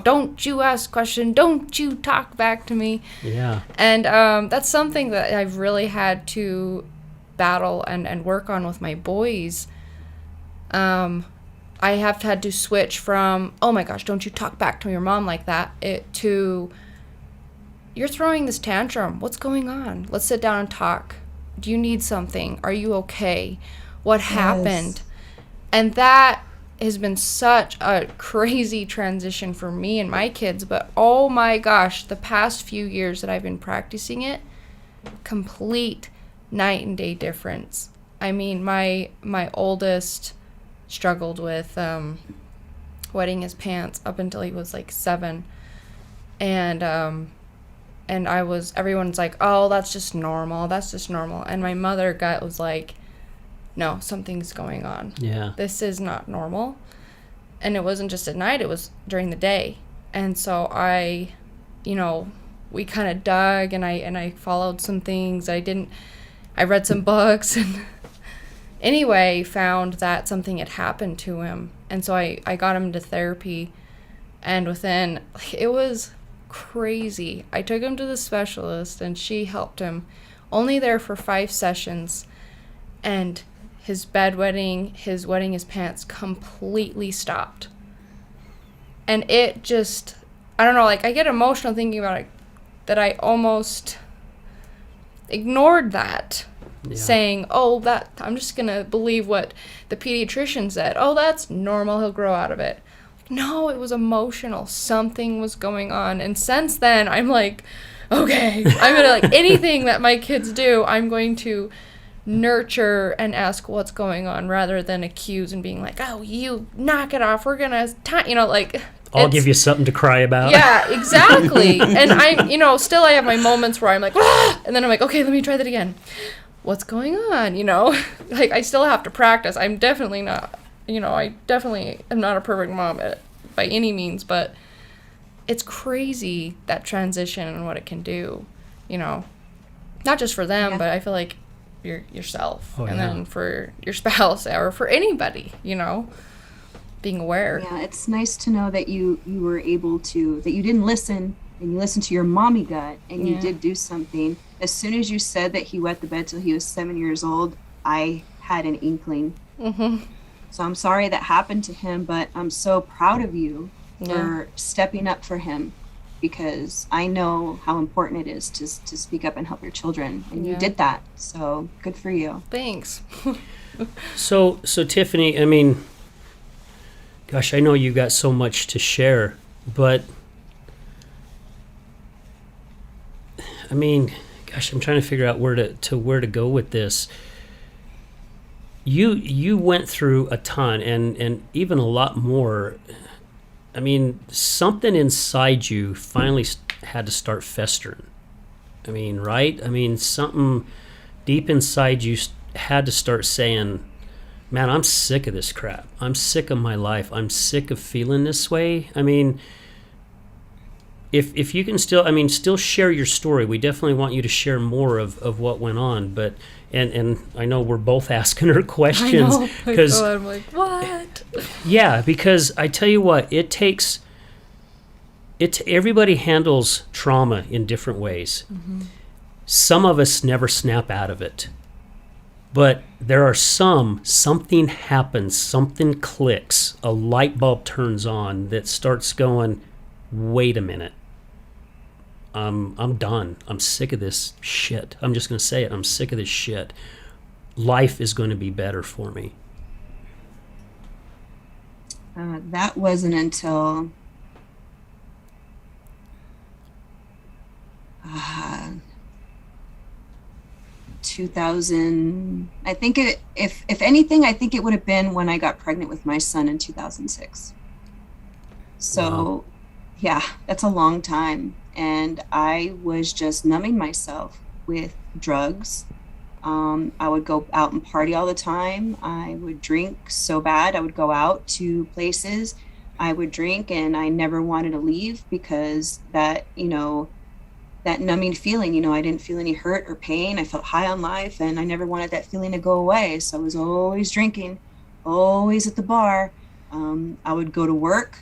don't you ask questions, don't you talk back to me. Yeah. And that's something that I've really had to battle and work on with my boys. I have had to switch from, oh my gosh, don't you talk back to your mom like that, to, you're throwing this tantrum. What's going on? Let's sit down and talk. Do you need something? Are you okay? What happened? And that has been such a crazy transition for me and my kids. But oh my gosh, the past few years that I've been practicing it, complete night and day difference. I mean, my oldest struggled with wetting his pants up until he was like 7, and everyone's like, oh, that's just normal, and my mother gut was like, no, something's going on. Yeah, this is not normal. And it wasn't just at night, it was during the day. And so we kind of dug, and I followed some things. I read some books, and anyway, found that something had happened to him. And so I got him into therapy, and it was crazy. I took him to the specialist, and she helped him, only there for 5 sessions, and his bedwetting, his wetting his pants completely stopped. And it just, I don't know, like, I get emotional thinking about it, that I almost ignored that. Yeah. Saying, oh, that I'm just gonna believe what the pediatrician said. Oh, that's normal, he'll grow out of it. No, it was emotional. Something was going on. And since then, I'm like, okay, I'm gonna, like, anything that my kids do, I'm going to nurture and ask what's going on, rather than accuse and being like, oh, you knock it off, we're gonna like, I'll give you something to cry about. Yeah, exactly. And I'm still I have my moments where I'm like, ah! And then I'm like, okay, let me try that again. What's going on? Like, I still have to practice. I'm definitely not, I definitely am not a perfect mom by any means, but it's crazy, that transition and what it can do, not just for them, but I feel like yourself, and then for your spouse, or for anybody, being aware. Yeah, it's nice to know that you were able to, that you didn't listen, and you listened to your mommy gut, and you did do something. As soon as you said that he wet the bed till he was 7 years old, I had an inkling. Mm-hmm. So I'm sorry that happened to him, but I'm so proud of you for stepping up for him, because I know how important it is to speak up and help your children, and you did that. So good for you. Thanks. So Tiffani, I mean, gosh, I know you got so much to share, but I mean, gosh, I'm trying to figure out where to go with this. You went through a ton, and even a lot more. I mean, something inside you finally had to start festering. I mean, right? I mean, something deep inside you had to start saying, man, I'm sick of this crap. I'm sick of my life. I'm sick of feeling this way. I mean, if you can still share your story. We definitely want you to share more of what went on. But and I know we're both asking her questions, because I'm like, what? Yeah, because I tell you what, everybody handles trauma in different ways. Mm-hmm. Some of us never snap out of it. But there are something happens, something clicks, a light bulb turns on that starts going, wait a minute. I'm done. I'm sick of this shit. I'm just going to say it. I'm sick of this shit. Life is going to be better for me. That wasn't until 2000. I think if anything, I think it would have been when I got pregnant with my son in 2006. So, Wow. yeah, that's a long time. And I was just numbing myself with drugs. I would go out and party all the time. I would drink so bad. I would go out to places. I would drink and I never wanted to leave because that, that numbing feeling, I didn't feel any hurt or pain. I felt high on life and I never wanted that feeling to go away. So I was always drinking, always at the bar. I would go to work.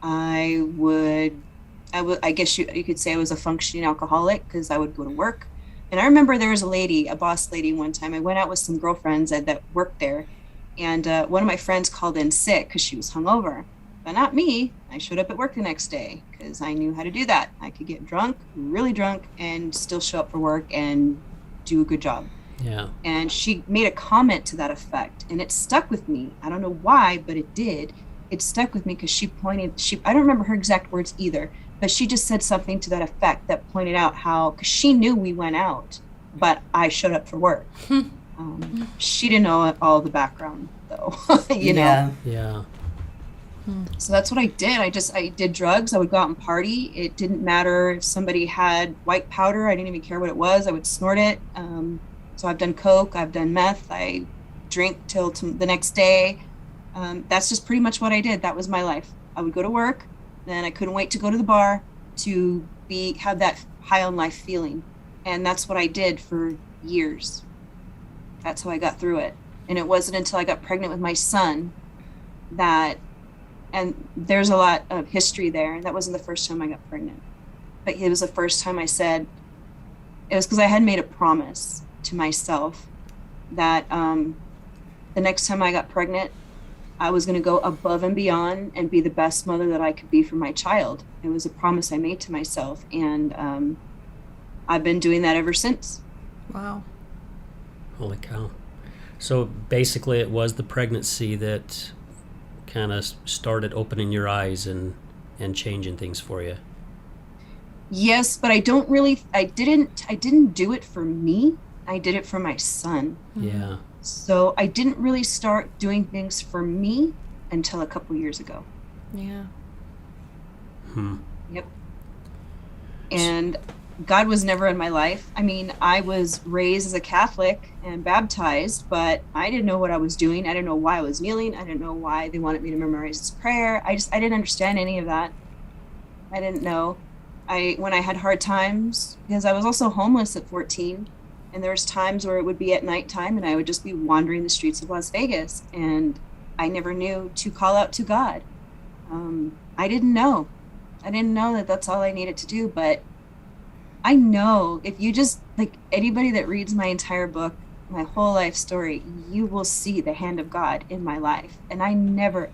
I guess you could say I was a functioning alcoholic because I would go to work. And I remember there was a boss lady one time. I went out with some girlfriends that worked there. And one of my friends called in sick because she was hungover. But not me. I showed up at work the next day because I knew how to do that. I could get drunk, really drunk, and still show up for work and do a good job. Yeah. And she made a comment to that effect. And it stuck with me. I don't know why, but it did. It stuck with me because I don't remember her exact words either, but she just said something to that effect that pointed out how, because she knew we went out, but I showed up for work. She didn't know all the background though, you know? Yeah. So that's what I did. I did drugs. I would go out and party. It didn't matter if somebody had white powder. I didn't even care what it was. I would snort it. So I've done coke. I've done meth. I drink till the next day. That's just pretty much what I did. That was my life. I would go to work. Then I couldn't wait to go to the bar to have that high on life feeling. And that's what I did for years. That's how I got through it. And it wasn't until I got pregnant with my son and there's a lot of history there. That wasn't the first time I got pregnant, but it was the first time I said, it was because I had made a promise to myself that the next time I got pregnant, I was going to go above and beyond and be the best mother that I could be for my child. It was a promise I made to myself. And I've been doing that ever since. Wow. Holy cow. So basically it was the pregnancy that kind of started opening your eyes and changing things for you. Yes, but I didn't do it for me. I did it for my son. Yeah. So I didn't really start doing things for me until a couple years ago. Yeah. Yep. And God was never in my life. I mean, I was raised as a Catholic and baptized, but I didn't know what I was doing. I didn't know why I was kneeling. I didn't know why they wanted me to memorize this prayer. I didn't understand any of that. I didn't know. When I had hard times, because I was also homeless at 14, and there was times where it would be at nighttime and I would just be wandering the streets of Las Vegas, and I never knew to call out to God. I didn't know that that's all I needed to do, but I know if you just, like, anybody that reads my entire book, my whole life story, you will see the hand of God in my life. And I never,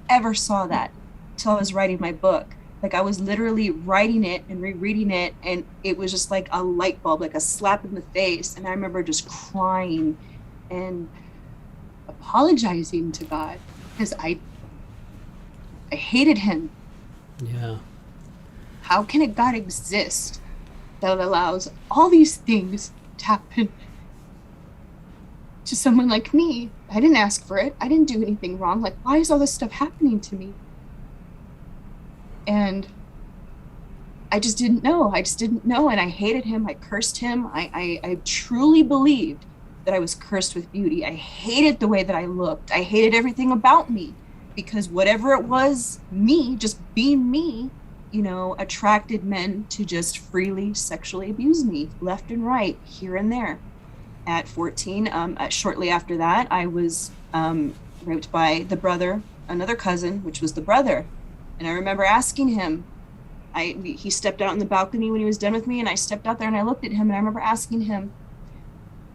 ever saw that till I was writing my book. Like, I was literally writing it and rereading it, and it was just like a light bulb, like a slap in the face. And I remember just crying and apologizing to God because I hated him. Yeah. How can a God exist that allows all these things to happen to someone like me? I didn't ask for it. I didn't do anything wrong. Like, why is all this stuff happening to me? And I just didn't know. And I hated him. I cursed him. I truly believed that I was cursed with beauty. I hated the way that I looked. I hated everything about me because whatever it was, me, just being me, attracted men to just freely sexually abuse me left and right, here and there. At 14, shortly after that, I was raped by another cousin, which was the brother. And I remember asking him, he stepped out on the balcony when he was done with me, and I stepped out there and I looked at him, and I remember asking him,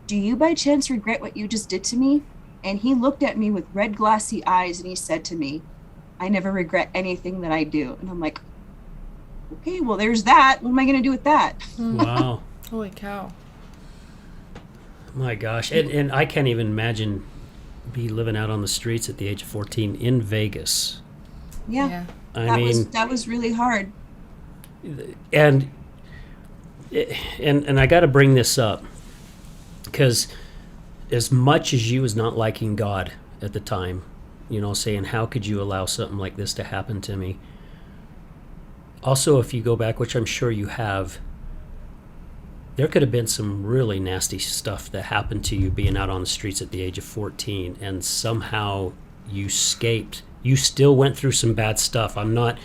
"Do you by chance regret what you just did to me?" And he looked at me with red glassy eyes and he said to me, "I never regret anything that I do." And I'm like, okay, well, there's that. What am I going to do with that? Wow. Holy cow. My gosh. And I can't even imagine be living out on the streets at the age of 14 in Vegas. Yeah. That was really hard. And I got to bring this up. Because as much as you was not liking God at the time, saying, how could you allow something like this to happen to me? Also, if you go back, which I'm sure you have, there could have been some really nasty stuff that happened to you being out on the streets at the age of 14, and somehow you escaped. You still went through some bad stuff. I'm not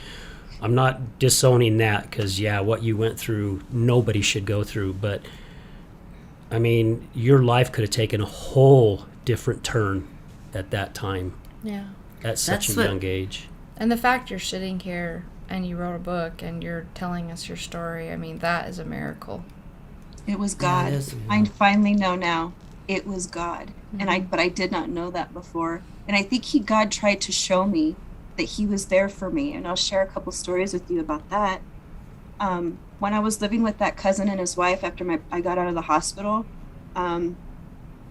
disowning that, because what you went through, nobody should go through. But I mean, your life could have taken a whole different turn at that time. Yeah. At such a young age. And the fact you're sitting here and you wrote a book and you're telling us your story, I mean, that is a miracle. It was God. I finally know now. It was God. Mm-hmm. But I did not know that before. And I think God tried to show me that he was there for me. And I'll share a couple stories with you about that. When I was living with that cousin and his wife after I got out of the hospital,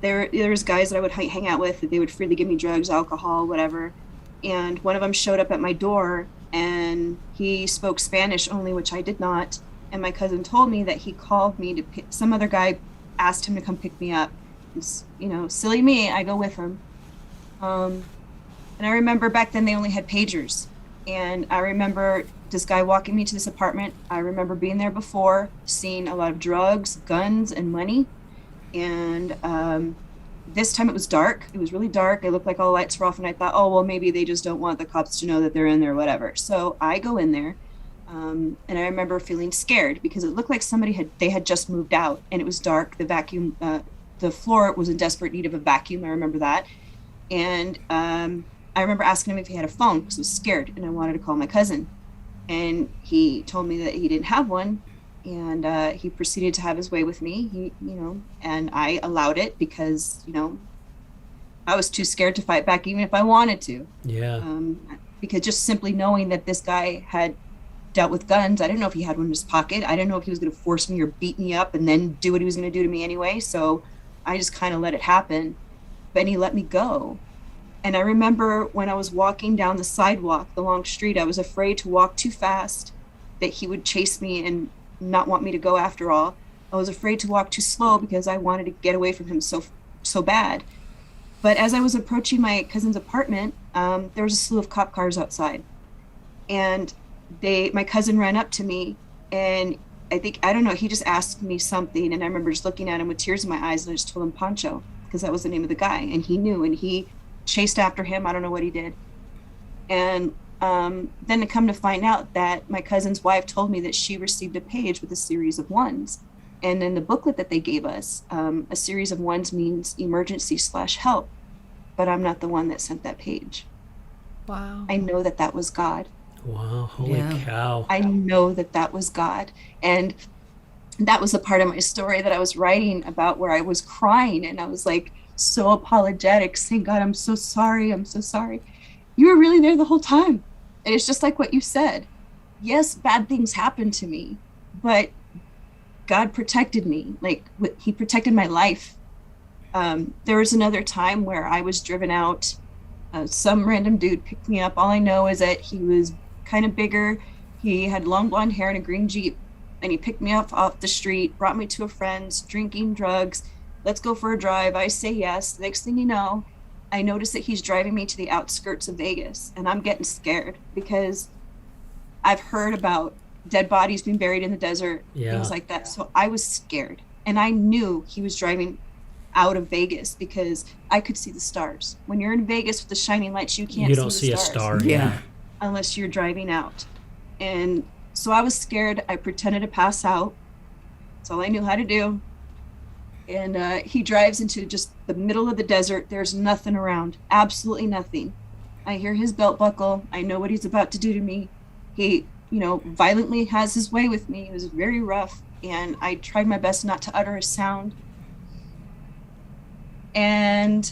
there was guys that I would hang out with. They would freely give me drugs, alcohol, whatever. And one of them showed up at my door, and he spoke Spanish only, which I did not. And my cousin told me that he called me to some other guy asked him to come pick me up. It's, silly me, I go with him. And I remember back then they only had pagers. And I remember this guy walking me to this apartment. I remember being there before, seeing a lot of drugs, guns, and money. And this time it was dark. It was really dark. It looked like all the lights were off, and I thought, oh, well, maybe they just don't want the cops to know that they're in there, whatever. So I go in there, and I remember feeling scared because it looked like they had just moved out, and it was dark. The vacuum, the floor was in desperate need of a vacuum. I remember that. And I remember asking him if he had a phone because I was scared, and I wanted to call my cousin. And he told me that he didn't have one. And he proceeded to have his way with me, and I allowed it because, I was too scared to fight back even if I wanted to. Yeah. Because just simply knowing that this guy had dealt with guns, I didn't know if he had one in his pocket. I didn't know if he was going to force me or beat me up and then do what he was going to do to me anyway. So I just kind of let it happen. But he let me go. And I remember when I was walking down the sidewalk, the long street, I was afraid to walk too fast, that he would chase me and not want me to go after all. I was afraid to walk too slow because I wanted to get away from him so bad. But as I was approaching my cousin's apartment, there was a slew of cop cars outside. And my cousin ran up to me, and I don't know, he just asked me something, and I remember just looking at him with tears in my eyes, and I just told him Pancho, because that was the name of the guy, and he knew, and he chased after him. I don't know what he did. And then to come to find out that my cousin's wife told me that she received a page with a series of ones. And in the booklet that they gave us, a series of ones means emergency/help, but I'm not the one that sent that page. Wow. I know that was God. Wow, holy cow. I know that was God. And that was a part of my story that I was writing about, where I was crying and I was like so apologetic, saying, God, I'm so sorry. I'm so sorry. You were really there the whole time. And it's just like what you said. Yes, bad things happened to me, but God protected me. Like, he protected my life. There was another time where I was driven out. Some random dude picked me up. All I know is that he was kind of bigger. He had long blonde hair and a green Jeep. And he picked me up off the street, brought me to a friend's, drinking drugs. Let's go for a drive. I say yes. The next thing you know, I notice that he's driving me to the outskirts of Vegas, and I'm getting scared because I've heard about dead bodies being buried in the desert, things like that. So I was scared, and I knew he was driving out of Vegas because I could see the stars. When you're in Vegas with the shining lights, you don't see the stars. A star. Unless you're driving out. And so I was scared. I pretended to pass out. That's all I knew how to do. And he drives into just the middle of the desert. There's nothing around, absolutely nothing. I hear his belt buckle. I know what he's about to do to me. He, violently has his way with me. It was very rough. And I tried my best not to utter a sound. And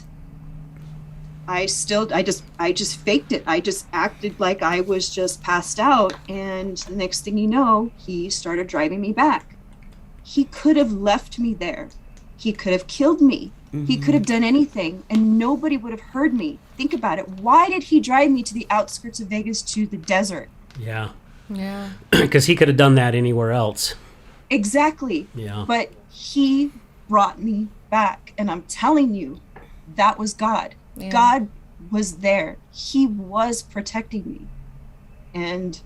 I just faked it. I just acted like I was just passed out. And the next thing you know, he started driving me back. He could have left me there. He could have killed me. Mm-hmm. He could have done anything, and nobody would have heard me. Think about it. Why did he drive me to the outskirts of Vegas, to the desert? Yeah. Yeah. Because he could have done that anywhere else. Exactly. Yeah. But he brought me back. And I'm telling you, that was God. Yeah. God was there. He was protecting me. And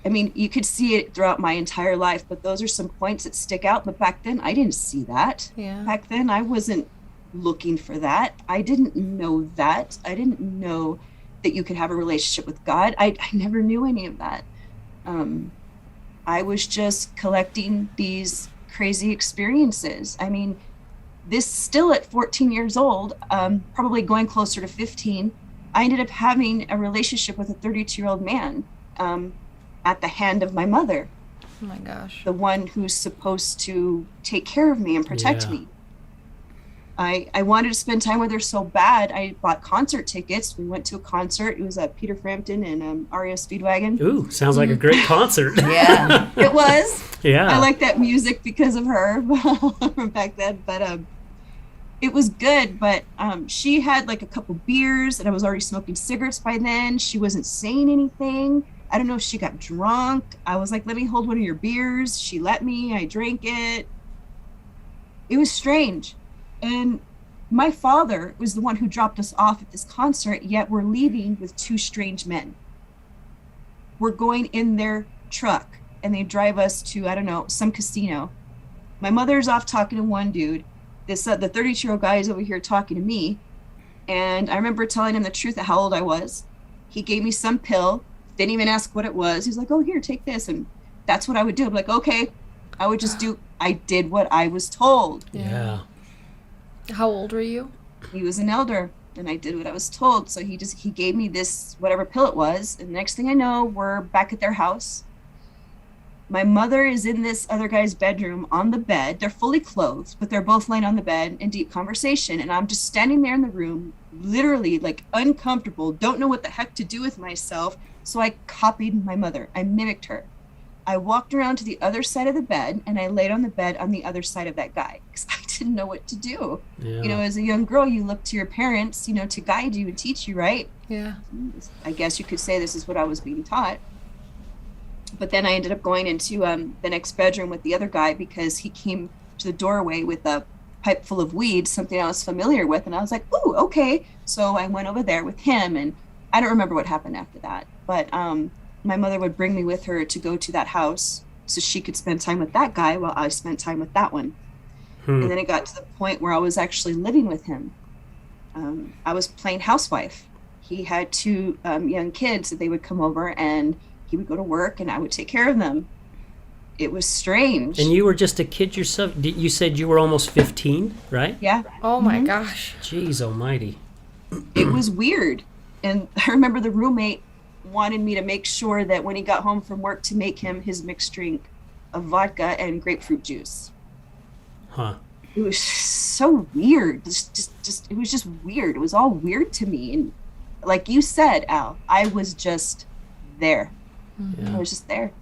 I mean, you could see it throughout my entire life, but those are some points that stick out. But back then, I didn't see that. Yeah. Back then, I wasn't looking for that. I didn't know that. I didn't know that you could have a relationship with God. I never knew any of that. I was just collecting these crazy experiences. I mean, this still at 14 years old, probably going closer to 15, I ended up having a relationship with a 32-year-old man at the hand of my mother, Oh my gosh. the one who's supposed to take care of me and protect Yeah. me. I wanted to spend time with her so bad. I bought concert tickets. We went to a concert. It was at Peter Frampton and REO Speedwagon. Ooh, sounds like a great concert. Yeah. It was. Yeah. I like that music because of her from back then. But it was good. But she had like a couple beers, and I was already smoking cigarettes by then. She wasn't saying anything. I don't know if she got drunk. I was like, let me hold one of your beers. She let me. I drank it. It was strange. And my father was the one who dropped us off at this concert, yet we're leaving with two strange men. We're going in their truck, and they drive us to, I don't know, some casino. My mother's off talking to one dude. This the 32-year-old guy is over here talking to me. And I remember telling him the truth of how old I was. He gave me some pill, didn't even ask what it was. He's like, oh, here, take this. And that's what I would do. I'm like, okay. I did what I was told. Yeah. How old were you? He was an elder, and I did what I was told. So he gave me this, whatever pill it was. And the next thing I know, we're back at their house. My mother is in this other guy's bedroom on the bed. They're fully clothed, but they're both laying on the bed in deep conversation. And I'm just standing there in the room, literally like uncomfortable, don't know what the heck to do with myself. So I copied my mother. I mimicked her. I walked around to the other side of the bed, and I laid on the bed on the other side of that guy because I didn't know what to do. Yeah. You know, as a young girl, you look to your parents, you know, to guide you and teach you, right? Yeah. I guess you could say this is what I was being taught. But then I ended up going into the next bedroom with the other guy because he came to the doorway with a pipe full of weed, something I was familiar with. And I was like, ooh, okay. So I went over there with him, and I don't remember what happened after that. But my mother would bring me with her to go to that house so she could spend time with that guy while I spent time with that one. And then it got to the point where I was actually living with him. I was playing housewife. He had two young kids that they would come over, and he would go to work and I would take care of them. It was strange. And you were just a kid yourself. You said you were almost 15, right? Yeah, Oh my gosh. Jeez almighty. it was weird. And I remember the roommate wanted me to make sure that when he got home from work to make him his mixed drink of vodka and grapefruit juice. Huh. It was so weird. It was just weird. It was all weird to me. And like you said, Al, I was just there. I was just there.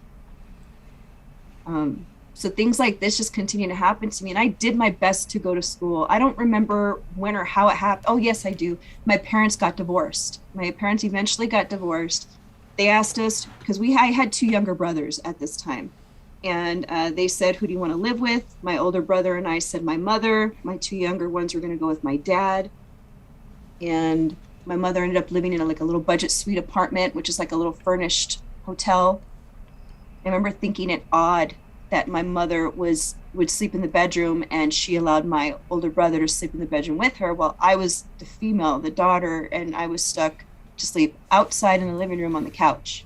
So things like this just continue to happen to me. And I did my best to go to school. I don't remember when or how it happened. Oh, yes, I do. My parents got divorced. My parents eventually got divorced. They asked us, because I had two younger brothers at this time. And they said, who do you want to live with? My older brother and I said my mother. My two younger ones were going to go with my dad. And my mother ended up living in a little budget suite apartment, which is like a little furnished hotel. I remember thinking it odd that my mother would sleep in the bedroom and she allowed my older brother to sleep in the bedroom with her while I was the female, the daughter, and I was stuck to sleep outside in the living room on the couch.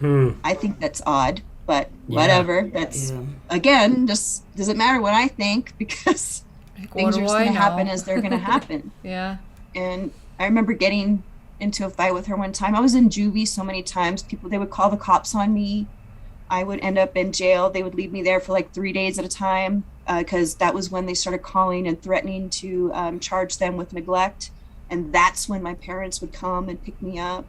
I think that's odd, but whatever. That's, again, just doesn't matter what I think because things are just going to happen as they're going to happen. Yeah. And I remember getting into a fight with her one time. I was in juvie so many times. They would call the cops on me. I would end up in jail. They would leave me there for like 3 days at a time because that was when they started calling and threatening to charge them with neglect. And that's when my parents would come and pick me up.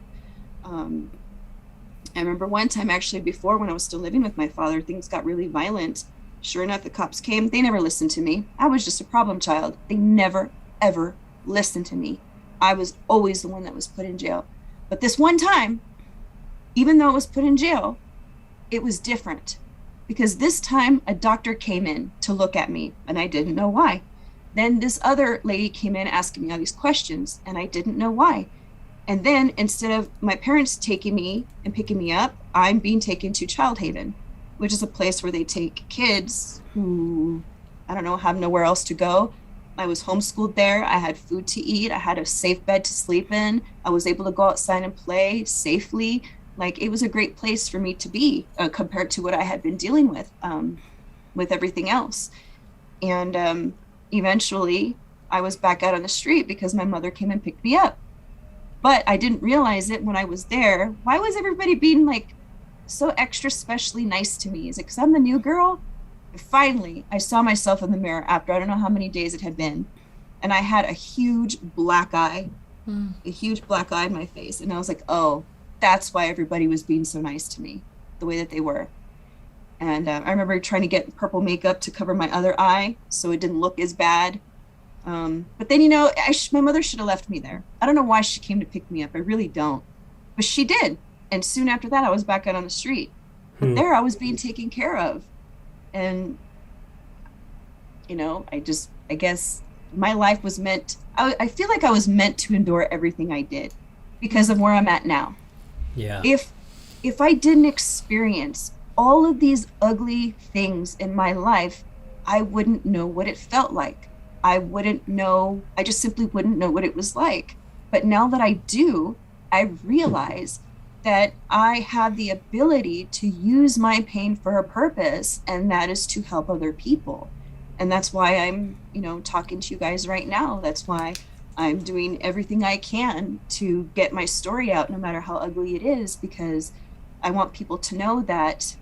I remember one time actually before when I was still living with my father, things got really violent. Sure enough, the cops came. They never listened to me. I was just a problem child. They never, ever listened to me. I was always the one that was put in jail. But this one time, even though I was put in jail, it was different because this time a doctor came in to look at me and I didn't know why. Then this other lady came in asking me all these questions and I didn't know why. And then instead of my parents taking me and picking me up, I'm being taken to Child Haven, which is a place where they take kids who, I don't know, have nowhere else to go. I was homeschooled there. I had food to eat. I had a safe bed to sleep in. I was able to go outside and play safely. Like, it was a great place for me to be compared to what I had been dealing with everything else. And eventually I was back out on the street because my mother came and picked me up. But I didn't realize it when I was there. Why was everybody being like so extra specially nice to me? Is it because I'm the new girl? Finally, I saw myself in the mirror after I don't know how many days it had been. And I had a huge black eye in my face. And I was like, oh, that's why everybody was being so nice to me, the way that they were. And I remember trying to get purple makeup to cover my other eye so it didn't look as bad. But then, my mother should have left me there. I don't know why she came to pick me up. I really don't. But she did. And soon after that, I was back out on the street. But there I was being taken care of. And, I guess my life was I feel like I was meant to endure everything I did because of where I'm at now. Yeah. If I didn't experience all of these ugly things in my life, I wouldn't know what it felt like. I just simply wouldn't know what it was like. But now that I do, I realize that I have the ability to use my pain for a purpose, and that is to help other people. And that's why I'm, talking to you guys right now. That's why I'm doing everything I can to get my story out, no matter how ugly it is, because I want people to know that,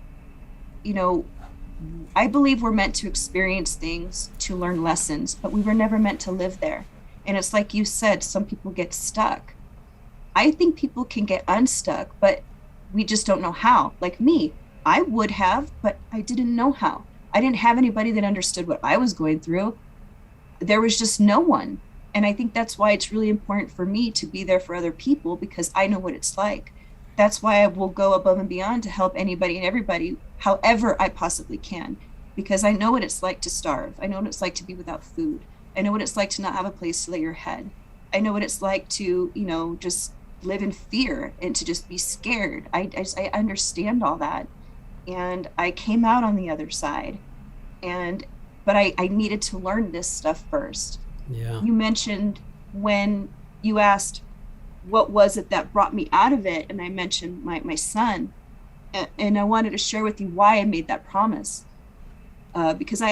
I believe we're meant to experience things to learn lessons, but we were never meant to live there. And it's like you said, some people get stuck. I think people can get unstuck, but we just don't know how. Like me, I would have, but I didn't know how. I didn't have anybody that understood what I was going through. There was just no one. And I think that's why it's really important for me to be there for other people, because I know what it's like. That's why I will go above and beyond to help anybody and everybody, however I possibly can, because I know what it's like to starve. I know what it's like to be without food. I know what it's like to not have a place to lay your head. I know what it's like to, just live in fear and to just be scared. I understand all that. And I came out on the other side. But I needed to learn this stuff first. Yeah. You mentioned when you asked, what was it that brought me out of it? And I mentioned my son. And I wanted to share with you why I made that promise. Because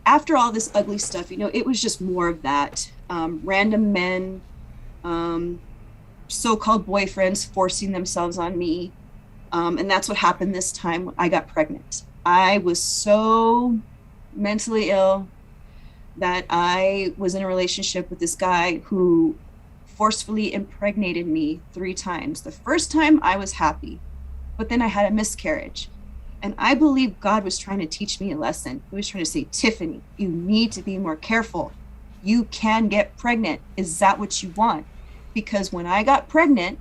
after all this ugly stuff, it was just more of that. Random men, so-called boyfriends forcing themselves on me. And that's what happened this time. I got pregnant. I was so mentally ill that I was in a relationship with this guy who forcefully impregnated me 3 times. The first time I was happy, but then I had a miscarriage. And I believe God was trying to teach me a lesson. He was trying to say, Tiffani, you need to be more careful. You can get pregnant. Is that what you want? Because when I got pregnant,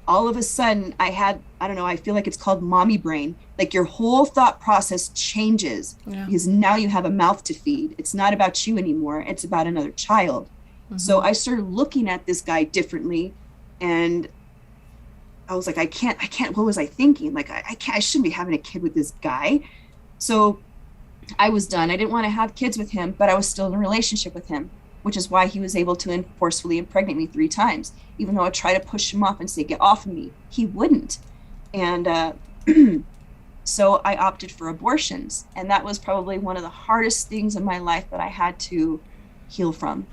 all of a sudden I had, I feel like it's called mommy brain. Like your whole thought process changes because now you have a mouth to feed. It's not about you anymore. It's about another child. Mm-hmm. So I started looking at this guy differently, and I was like, I can't, what was I thinking? Like, I shouldn't be having a kid with this guy. So I was done. I didn't want to have kids with him, but I was still in a relationship with him, which is why he was able to forcefully impregnate me 3 times. Even though I tried to push him off and say, get off of me, he wouldn't. And so I opted for abortions. And that was probably one of the hardest things in my life that I had to heal from.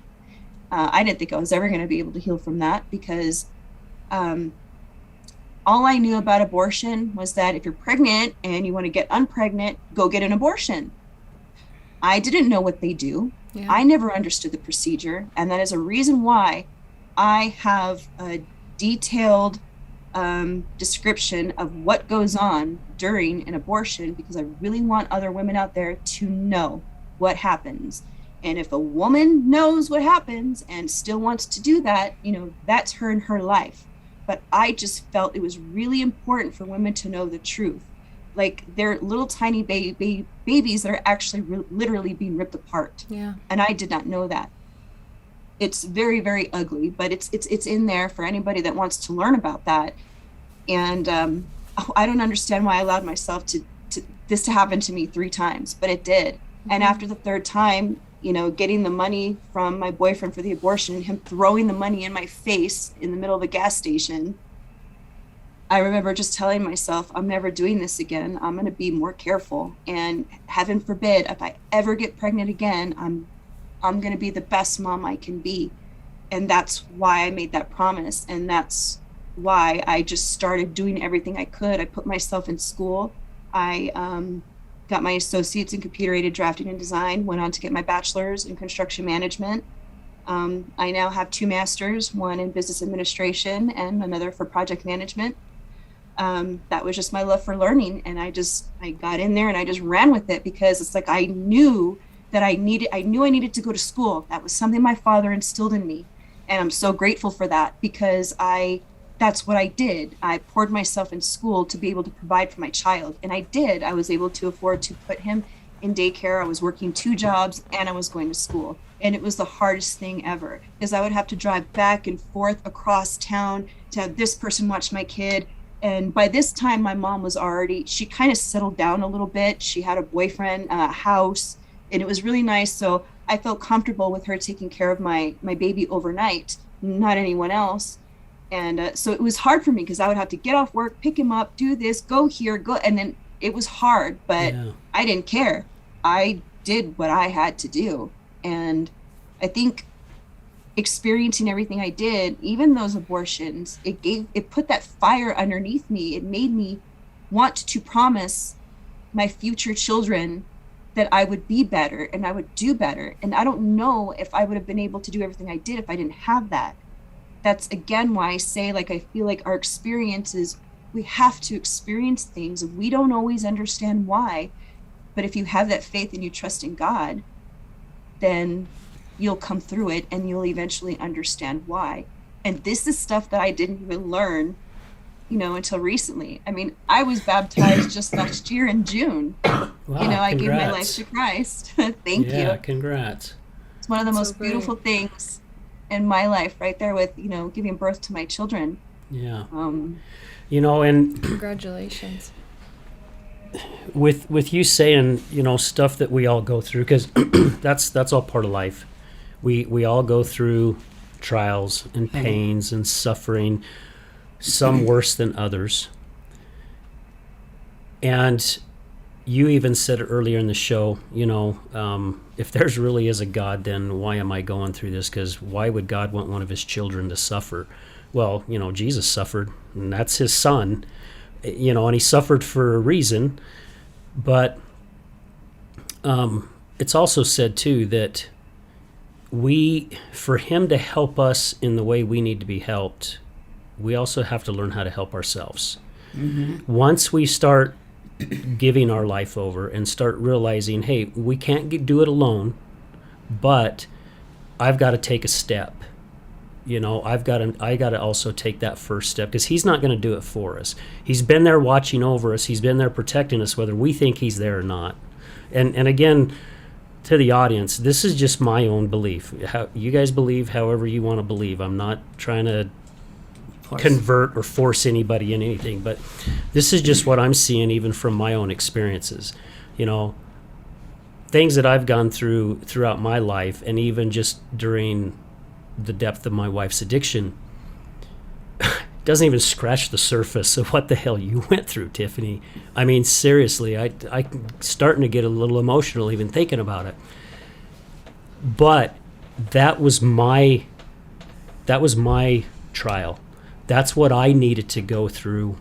I didn't think I was ever going to be able to heal from that, because all I knew about abortion was that if you're pregnant and you want to get unpregnant, go get an abortion. I didn't know what they do. Yeah. I never understood the procedure. And that is a reason why I have a detailed description of what goes on during an abortion, because I really want other women out there to know what happens. And if a woman knows what happens and still wants to do that, that's her and her life. But I just felt it was really important for women to know the truth. like they're little tiny babies that are actually literally being ripped apart. Yeah. And I did not know that. It's very, very ugly, but it's in there for anybody that wants to learn about that. And I don't understand why I allowed myself to this to happen to me 3 times, but it did. And after the 3rd time, getting the money from my boyfriend for the abortion and him throwing the money in my face in the middle of a gas station, I remember just telling myself, I'm never doing this again. I'm going to be more careful. And heaven forbid, if I ever get pregnant again, I'm going to be the best mom I can be. And that's why I made that promise. And that's why I just started doing everything I could. I put myself in school. I got my associates in computer-aided drafting and design, went on to get my bachelor's in construction management. I now have 2 masters, one in business administration and another for project management. That was just my love for learning. And I got in there and I just ran with it, because it's like I knew I needed to go to school. That was something my father instilled in me. And I'm so grateful for that, because that's what I did. I poured myself in school to be able to provide for my child. And I did. I was able to afford to put him in daycare. I was working 2 jobs and I was going to school. And it was the hardest thing ever, because I would have to drive back and forth across town to have this person watch my kid. And by this time, my mom she kind of settled down a little bit. She had a boyfriend, a house, and it was really nice. So I felt comfortable with her taking care of my baby overnight, not anyone else. And so it was hard for me, because I would have to get off work, pick him up, do this, go here, go. And then it was hard, but I didn't care. I did what I had to do. And I think experiencing everything I did, even those abortions, it put that fire underneath me. It made me want to promise my future children that I would be better and I would do better. And I don't know if I would have been able to do everything I did if I didn't have that. That's again why I say, like, I feel like our experiences, we have to experience things. We don't always understand why, but if you have that faith and you trust in God, then you'll come through it and you'll eventually understand why. And this is stuff that I didn't even learn, until recently. I mean, I was baptized just last year in June. Wow, I gave my congrats. life to Christ. Thank you. Yeah, congrats. It's one of the So most great. beautiful things in my life, right there with, giving birth to my children. Yeah. Um, And Congratulations. with you saying, stuff that we all go through, because that's all part of life. We all go through trials and pains and suffering, some worse than others. And you even said it earlier in the show, if there's really is a God, then why am I going through this? Because why would God want one of his children to suffer? Well, Jesus suffered, and that's his son, and he suffered for a reason. But it's also said, too, that for him to help us in the way we need to be helped, we also have to learn how to help ourselves. Mm-hmm. Once we start giving our life over and start realizing, hey, we can't do it alone, but I've got to take a step. I got to also take that first step, because he's not going to do it for us. He's been there watching over us. He's been there protecting us, whether we think he's there or not. And again, to the audience, this is just my own belief. You guys believe however you want to believe. I'm not trying to convert or force anybody in anything, but this is just what I'm seeing, even from my own experiences. Things that I've gone through throughout my life, and even just during the depth of my wife's addiction, doesn't even scratch the surface of what the hell you went through, Tiffani. I mean, seriously, I'm starting to get a little emotional even thinking about it. But that was my trial. That's what I needed to go through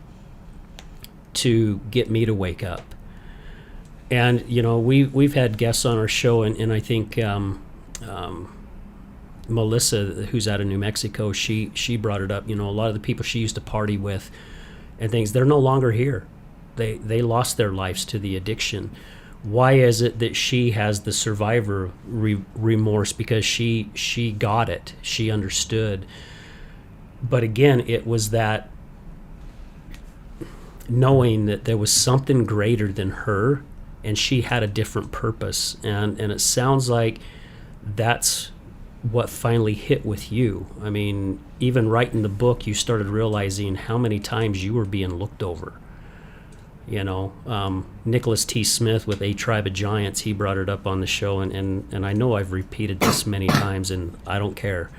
to get me to wake up. And we've had guests on our show, and I think Melissa, who's out of New Mexico, she brought it up. A lot of the people she used to party with and things, they're no longer here. They lost their lives to the addiction. Why is it that she has the survivor remorse? Because she got it. She understood. But again, it was that knowing that there was something greater than her, and she had a different purpose. And it sounds like that's what finally hit with you. I mean, even writing the book, you started realizing how many times you were being looked over. You know, Nicholas T. Smith with A Tribe of Giants, he brought it up on the show, and I know I've repeated this many times, and I don't care.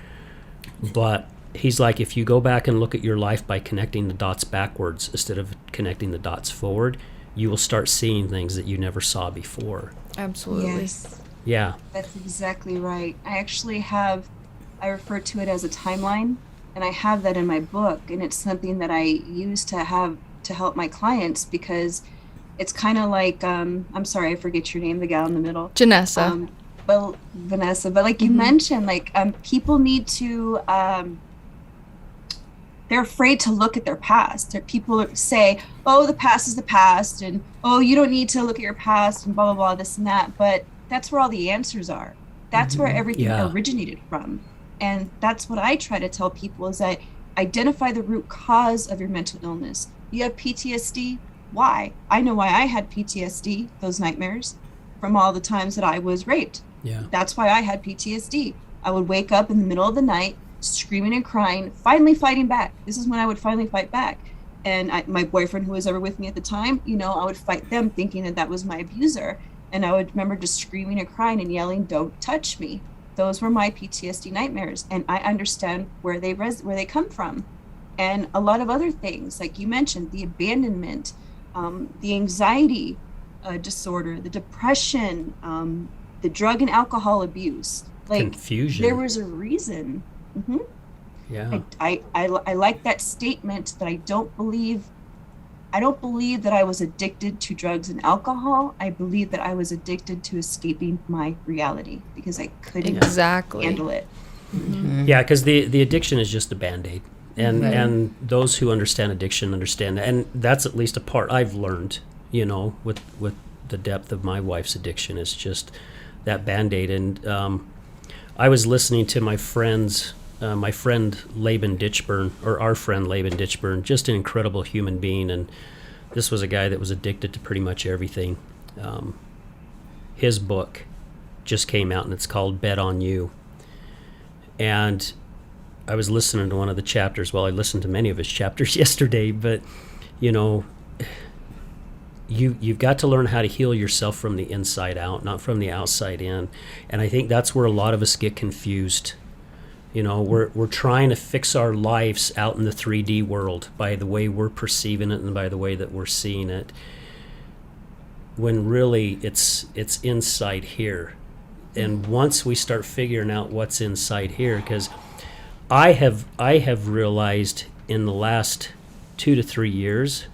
But he's like, if you go back and look at your life by connecting the dots backwards instead of connecting the dots forward, you will start seeing things that you never saw before. Absolutely. Yes. Yeah. That's exactly right. I refer to it as a timeline, and I have that in my book, and it's something that I use to help my clients, because it's kind of like, I'm sorry, I forget your name, the gal in the middle. Janessa. Well, Vanessa, but like you mentioned, like people need to, they're afraid to look at their past. People say, oh, the past is the past, and oh, you don't need to look at your past, and blah, blah, blah, this and that. But that's where all the answers are. That's where everything originated from. And that's what I try to tell people, is that identify the root cause of your mental illness. You have PTSD. Why? I know why I had PTSD, those nightmares, from all the times that I was raped. Yeah. That's why I had PTSD. I would wake up in the middle of the night, screaming and crying, finally fighting back. This is when I would finally fight back. And my boyfriend, who was ever with me at the time, you know, I would fight them thinking that was my abuser. And I would remember just screaming and crying and yelling, "Don't touch me." Those were my PTSD nightmares. And I understand where they come from. And a lot of other things, like you mentioned, the abandonment, the anxiety disorder, the depression, the drug and alcohol abuse, like confusion. There was a reason. Yeah. I like that statement that I don't believe that I was addicted to drugs and alcohol. I believe that I was addicted to escaping my reality because I couldn't handle it. Yeah, because the addiction is just a Band-Aid. And those who understand addiction understand that. And that's at least a part I've learned, you know, with the depth of my wife's addiction, is just that Band-Aid. And I was listening to my friend Laban Ditchburn, or our friend Laban Ditchburn, just an incredible human being. And this was a guy that was addicted to pretty much everything. His book just came out, and it's called Bet on You. And I was listening to one of the chapters. Well, I listened to many of his chapters yesterday, but, you know, you've got to learn how to heal yourself from the inside out, not from the outside in. And I think that's where a lot of us get confused. You know, we're trying to fix our lives out in the 3D world by the way we're perceiving it and by the way that we're seeing it, when really it's inside here. And once we start figuring out what's inside here, because I have realized in the last 2 to 3 years,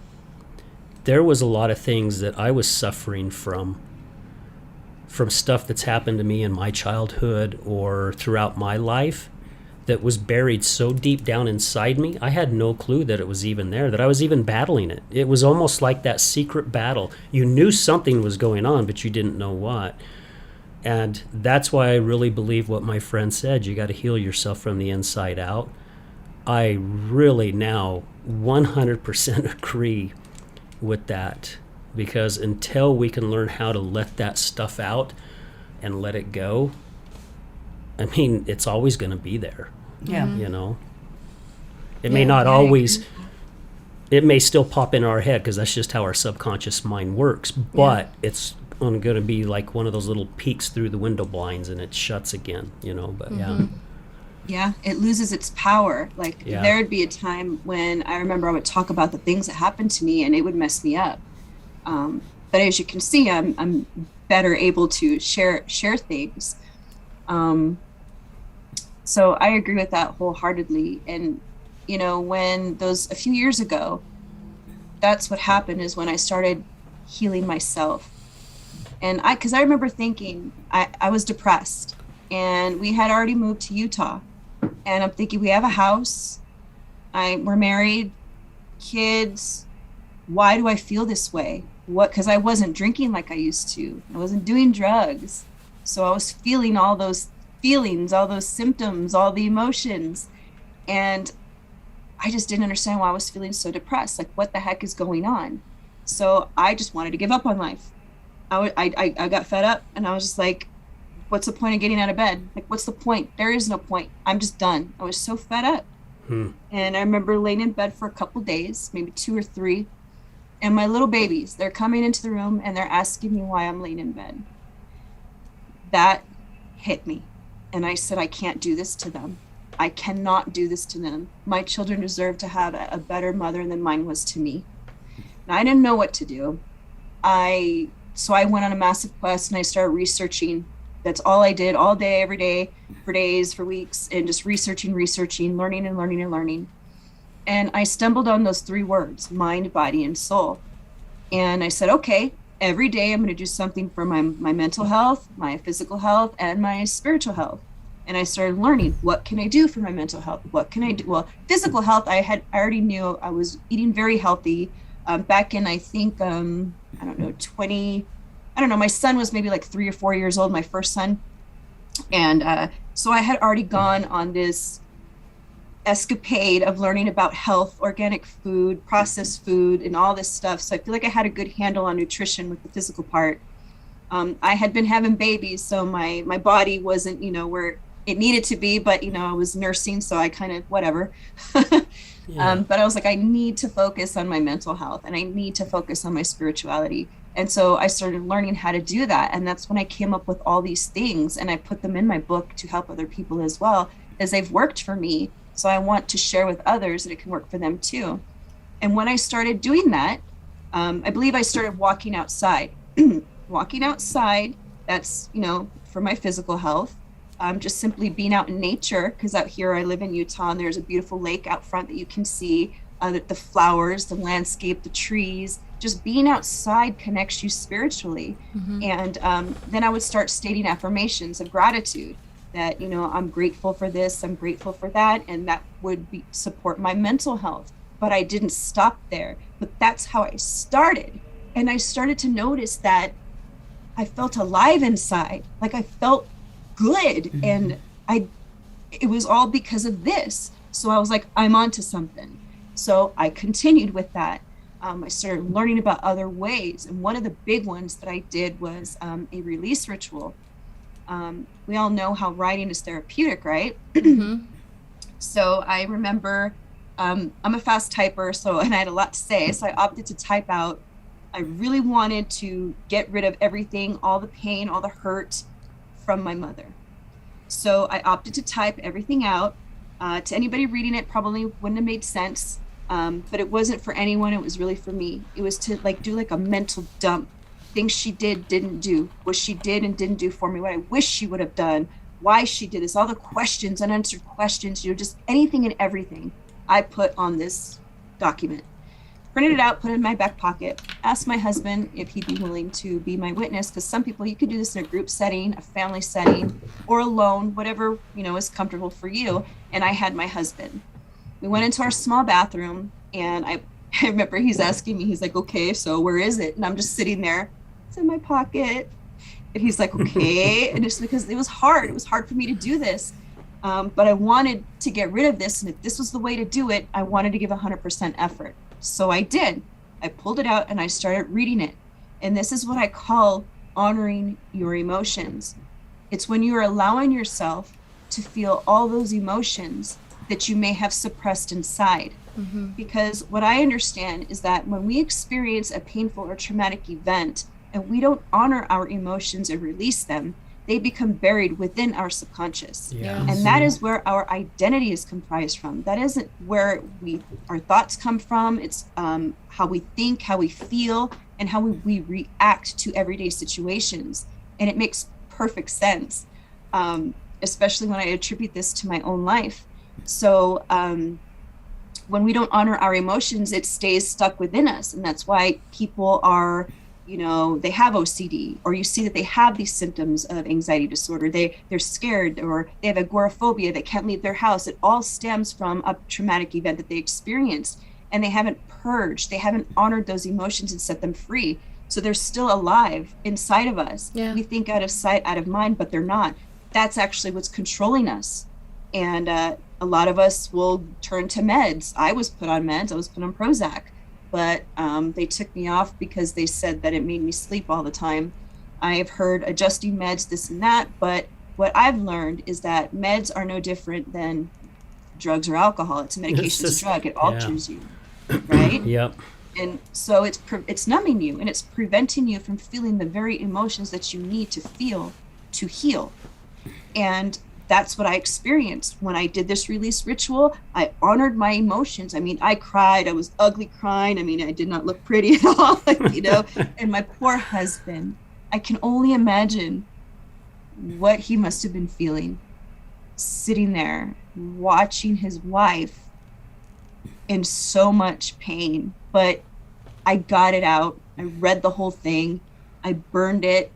there was a lot of things that I was suffering from stuff that's happened to me in my childhood or throughout my life, that was buried so deep down inside me. I had no clue that it was even there, that I was even battling it. It was almost like that secret battle. You knew something was going on, but you didn't know what. And that's why I really believe what my friend said. You got to heal yourself from the inside out. I really now 100% agree with that, because until we can learn how to let that stuff out and let it go, I mean, it's always going to be there. Yeah. You know, it may not always, it may still pop in our head because that's just how our subconscious mind works, but it's going to be like one of those little peeks through the window blinds and it shuts again, you know, but Yeah, it loses its power. Like there'd be a time when I remember I would talk about the things that happened to me and it would mess me up. But as you can see, I'm better able to share things. So I agree with that wholeheartedly. And, you know, when a few years ago, that's what happened, is when I started healing myself. And because I remember thinking I was depressed, and we had already moved to Utah, and I'm thinking, we have a house, we're married, kids. Why do I feel this way? Because I wasn't drinking like I used to. I wasn't doing drugs. So I was feeling all those feelings, all those symptoms, all the emotions. And I just didn't understand why I was feeling so depressed. Like, what the heck is going on? So I just wanted to give up on life. I got fed up, and I was just like, what's the point of getting out of bed? Like, what's the point? There is no point. I'm just done. I was so fed up. And I remember laying in bed for a couple days, maybe 2 or 3. And my little babies, they're coming into the room and they're asking me why I'm laying in bed. That hit me. And I said, I can't do this to them. I cannot do this to them. My children deserve to have a better mother than mine was to me. And I didn't know what to do. So I went on a massive quest and I started researching. That's all I did all day, every day, for days, for weeks, and just researching, learning and learning and learning. And I stumbled on those 3 words, mind, body, and soul. And I said, okay, every day I'm going to do something for my mental health, my physical health, and my spiritual health. And I started learning, what can I do for my mental health? What can I do? Well, physical health, I already knew. I was eating very healthy back in, I think, my son was maybe like 3 or 4 years old, my first son. And so I had already gone on this escapade of learning about health, organic food, processed food, and all this stuff. So I feel like I had a good handle on nutrition with the physical part. I had been having babies, so my body wasn't, where it needed to be, but, I was nursing, so I kind of, whatever. But I was like, I need to focus on my mental health, and I need to focus on my spirituality. And so I started learning how to do that. And that's when I came up with all these things, and I put them in my book to help other people as well, as they've worked for me. So I want to share with others that it can work for them too. And when I started doing that, I believe I started walking outside. Walking outside, that's, for my physical health. Just simply being out in nature, because out here I live in Utah, and there's a beautiful lake out front that you can see, the flowers, the landscape, the trees. Just being outside connects you spiritually. And then I would start stating affirmations of gratitude that, I'm grateful for this, I'm grateful for that, and that would support my mental health. But I didn't stop there. But that's how I started. And I started to notice that I felt alive inside, like I felt good. And it was all because of this. So I was like, I'm onto something. So I continued with that. I started learning about other ways. And one of the big ones that I did was a release ritual. We all know how writing is therapeutic, right? So I remember, I'm a fast typer, and I had a lot to say. So I opted to type out. I really wanted to get rid of everything, all the pain, all the hurt from my mother. So I opted to type everything out. To anybody reading it, probably wouldn't have made sense. But it wasn't for anyone. It was really for me. It was to do a mental dump. Things she didn't do, what she did and didn't do for me, what I wish she would have done, why she did this, all the questions, unanswered questions, just anything and everything I put on this document. Printed it out, put it in my back pocket, asked my husband if he'd be willing to be my witness, because some people, you could do this in a group setting, a family setting, or alone, whatever, is comfortable for you. And I had my husband. We went into our small bathroom, and I remember he's asking me, he's like, okay, so where is it? And I'm just sitting there, it's in my pocket. And he's like, okay. And just because it was hard for me to do this. But I wanted to get rid of this. And if this was the way to do it, I wanted to give 100% effort. So I did. I pulled it out and I started reading it. And this is what I call honoring your emotions. It's when you're allowing yourself to feel all those emotions that you may have suppressed inside. Because what I understand is that when we experience a painful or traumatic event and we don't honor our emotions and release them, they become buried within our subconscious. And that is where our identity is comprised from. That isn't where our thoughts come from. It's how we think, how we feel, and how we react to everyday situations. And it makes perfect sense, especially when I attribute this to my own life. So when we don't honor our emotions, it stays stuck within us. And that's why people are, they have OCD, or you see that they have these symptoms of anxiety disorder. They're scared, or they have agoraphobia. They can't leave their house. It all stems from a traumatic event that they experienced, and they haven't purged. They haven't honored those emotions and set them free. So they're still alive inside of us. We think out of sight, out of mind, but they're not. That's actually what's controlling us. And a lot of us will turn to meds. I was put on meds. I was put on Prozac, but they took me off because they said that it made me sleep all the time. I've heard adjusting meds, this and that, but what I've learned is that meds are no different than drugs or alcohol. It's a medication, it's a drug. It alters you, right? Yep. And so it's numbing you, and it's preventing you from feeling the very emotions that you need to feel to heal. And that's what I experienced when I did this release ritual. I honored my emotions. I mean, I cried. I was ugly crying. I mean, I did not look pretty at all, you know. And my poor husband, I can only imagine what he must have been feeling, sitting there watching his wife in so much pain. But I got it out. I read the whole thing. I burned it,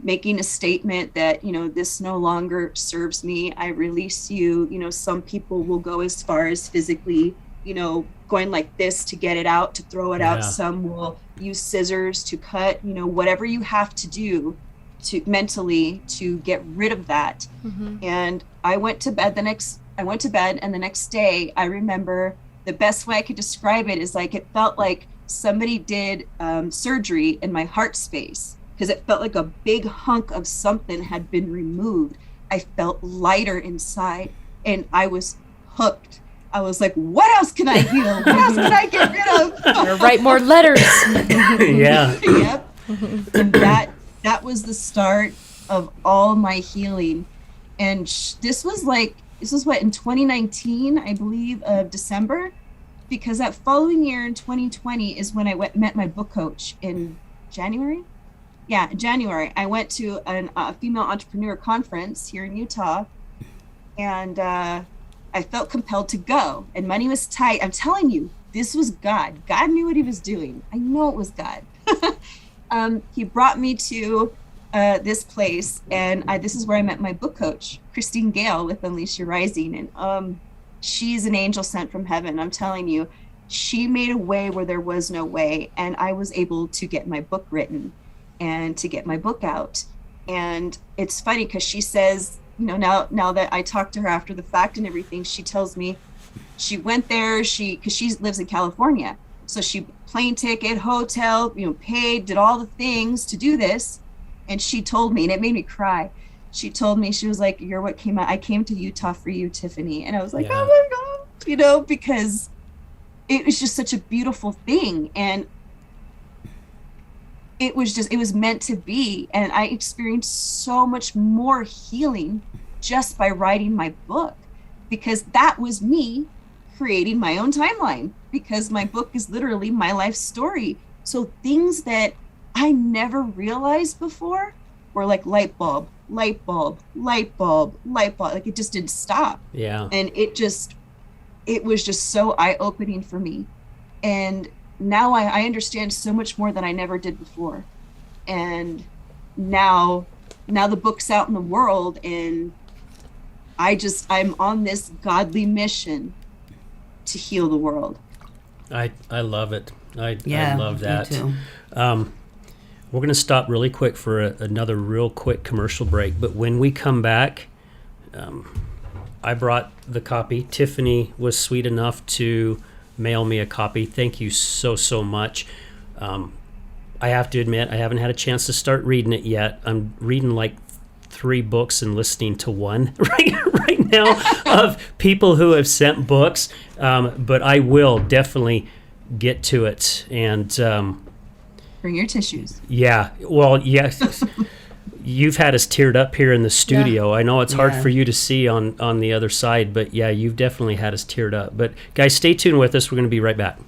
making a statement that, you know, this no longer serves me. I release you. You know, some people will go as far as physically, you know, going like this to get it out, to throw it out. Some will use scissors to cut, you know, whatever you have to do to mentally to get rid of that. And I went to bed and the next day I remember the best way I could describe it is like, it felt like somebody did surgery in my heart space, because it felt like a big hunk of something had been removed. I felt lighter inside and I was hooked. I was like, what else can I heal? What else can I get rid of? Or write more letters. Yeah. Yep. And that was the start of all my healing. And this was what, in 2019, I believe, of December, because that following year in 2020 is when I met my book coach in January. Yeah, January. I went to a female entrepreneur conference here in Utah, and I felt compelled to go, and money was tight. I'm telling you, this was God. God knew what he was doing. I know it was God. He brought me to this place, and this is where I met my book coach, Christine Gale with Unleash Your Rising. And she's an angel sent from heaven. I'm telling you, she made a way where there was no way. And I was able to get my book written and to get my book out. And it's funny because she says, you know, now that I talked to her after the fact and everything, she tells me she went there, because she lives in California. So she plane ticket, hotel, you know, paid, did all the things to do this. And she told me, and it made me cry. She told me, she was like, you're what came out. I came to Utah for you, Tiffani. And I was like, oh my God, you know, because it was just such a beautiful thing. And it was meant to be. And I experienced so much more healing just by writing my book, because that was me creating my own timeline, because my book is literally my life story. So things that I never realized before were like light bulb, light bulb, light bulb, light bulb. Like it just didn't stop. Yeah. And it was just so eye-opening for me. And now I understand so much more than I never did before. And now the book's out in the world, and I'm on this godly mission to heal the world. I love it. I love me that. too. We're going to stop really quick for another real quick commercial break. But when we come back, I brought the copy. Tiffani was sweet enough to mail me a copy. Thank you so much. I have to admit, I haven't had a chance to start reading it yet. I'm reading like 3 books and listening to one right now of people who have sent books. But I will definitely get to it. And Bring your tissues. yeah, well, yes. You've had us teared up here in the studio. I know it's hard for you to see on the other side, but yeah, you've definitely had us teared up. But guys, stay tuned with us. We're going to be right back.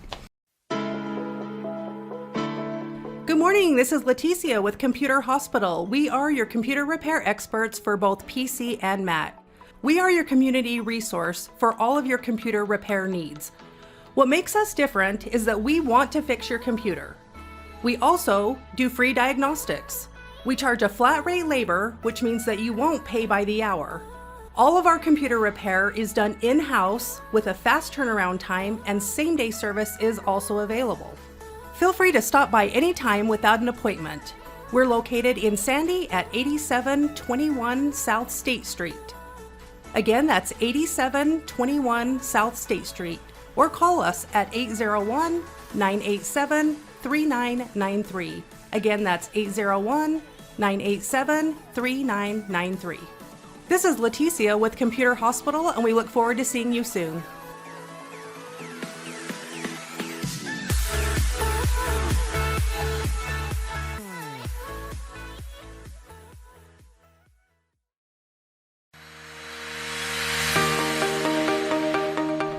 Good morning, this is Leticia with Computer Hospital. We are your computer repair experts for both PC and Mac. We are your community resource for all of your computer repair needs. What makes us different is that we want to fix your computer. We also do free diagnostics. We charge a flat rate labor, which means that you won't pay by the hour. All of our computer repair is done in-house with a fast turnaround time, and same-day service is also available. Feel free to stop by anytime without an appointment. We're located in Sandy at 8721 South State Street. Again, that's 8721 South State Street, or call us at 801-987-3993. Again, that's 801-987-3993. This is Leticia with Computer Hospital, and we look forward to seeing you soon.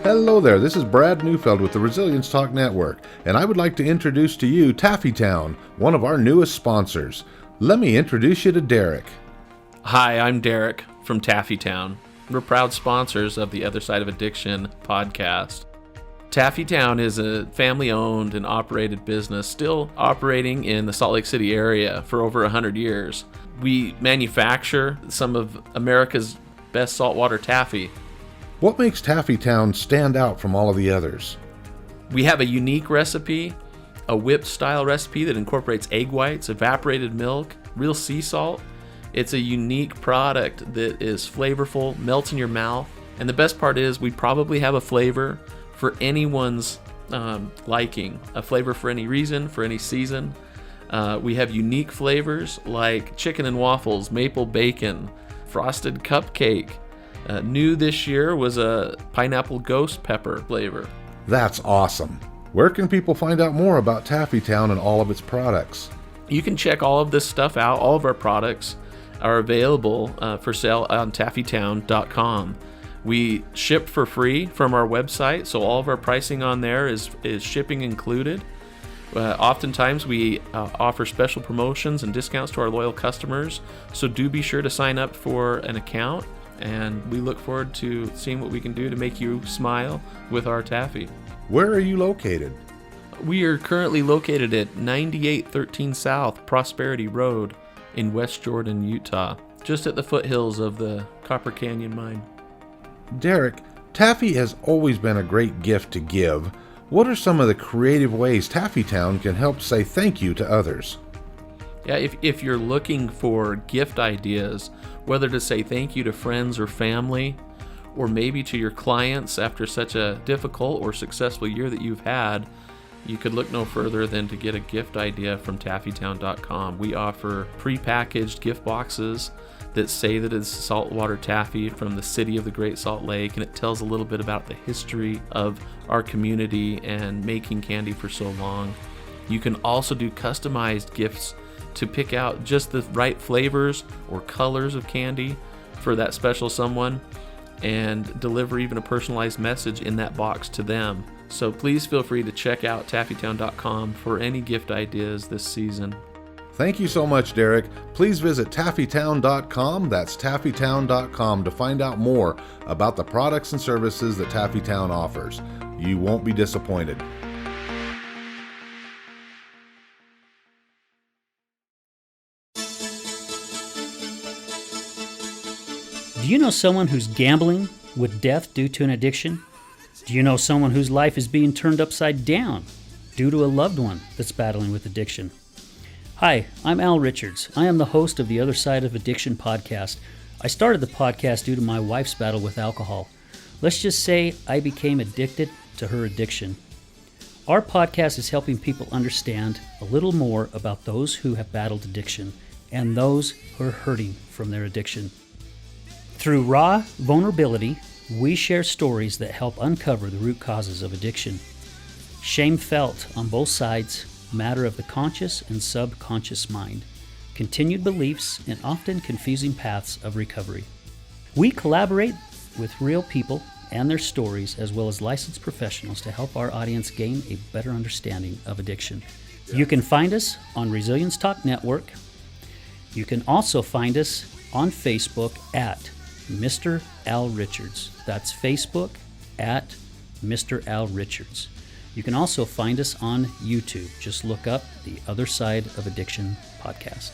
Hello there, this is Brad Neufeld with the Resilience Talk Network, and I would like to introduce to you Taffytown, one of our newest sponsors. Let me introduce you to Derek. Hi, I'm Derek from Taffytown. We're proud sponsors of the Other Side of Addiction podcast. Taffytown is a family-owned and operated business still operating in the Salt Lake City area for over 100 years. We manufacture some of America's best saltwater taffy. What makes Taffytown stand out from all of the others? We have a unique recipe, a whipped-style recipe that incorporates egg whites, evaporated milk, real sea salt. It's a unique product that is flavorful, melts in your mouth, and the best part is we probably have a flavor for anyone's liking, a flavor for any reason, for any season. We have unique flavors like chicken and waffles, maple bacon, frosted cupcake. New this year was a pineapple ghost pepper flavor. That's awesome. Where can people find out more about Taffytown and all of its products? You can check all of this stuff out. All of our products are available for sale on Taffytown.com. We ship for free from our website, so all of our pricing on there is shipping included. Oftentimes we offer special promotions and discounts to our loyal customers, so do be sure to sign up for an account, and we look forward to seeing what we can do to make you smile with our taffy. Where are you located? We are currently located at 9813 South Prosperity Road in West Jordan, Utah, just at the foothills of the Copper Canyon mine. Derek, taffy has always been a great gift to give. What are some of the creative ways Taffytown can help say thank you to others? Yeah, if you're looking for gift ideas, whether to say thank you to friends or family, or maybe to your clients after such a difficult or successful year that you've had, you could look no further than to get a gift idea from Taffytown.com. We offer pre-packaged gift boxes that say that it's saltwater taffy from the city of the Great Salt Lake, and it tells a little bit about the history of our community and making candy for so long. You can also do customized gifts to pick out just the right flavors or colors of candy for that special someone and deliver even a personalized message in that box to them. So please feel free to check out Taffytown.com for any gift ideas this season. Thank you so much, Derek. Please visit Taffytown.com, that's Taffytown.com, to find out more about the products and services that Taffytown offers. You won't be disappointed. Do you know someone who's gambling with death due to an addiction? Do you know someone whose life is being turned upside down due to a loved one that's battling with addiction? Hi, I'm Al Richards. I am the host of the Other Side of Addiction podcast. I started the podcast due to my wife's battle with alcohol. Let's just say I became addicted to her addiction. Our podcast is helping people understand a little more about those who have battled addiction and those who are hurting from their addiction. Through raw vulnerability, we share stories that help uncover the root causes of addiction. Shame felt on both sides, matter of the conscious and subconscious mind, continued beliefs, and often confusing paths of recovery. We collaborate with real people and their stories, as well as licensed professionals, to help our audience gain a better understanding of addiction. You can find us on Resilience Talk Network. You can also find us on Facebook at Mr. Al Richards. That's Facebook at Mr. Al Richards. You can also find us on YouTube. Just look up the Other Side of Addiction podcast.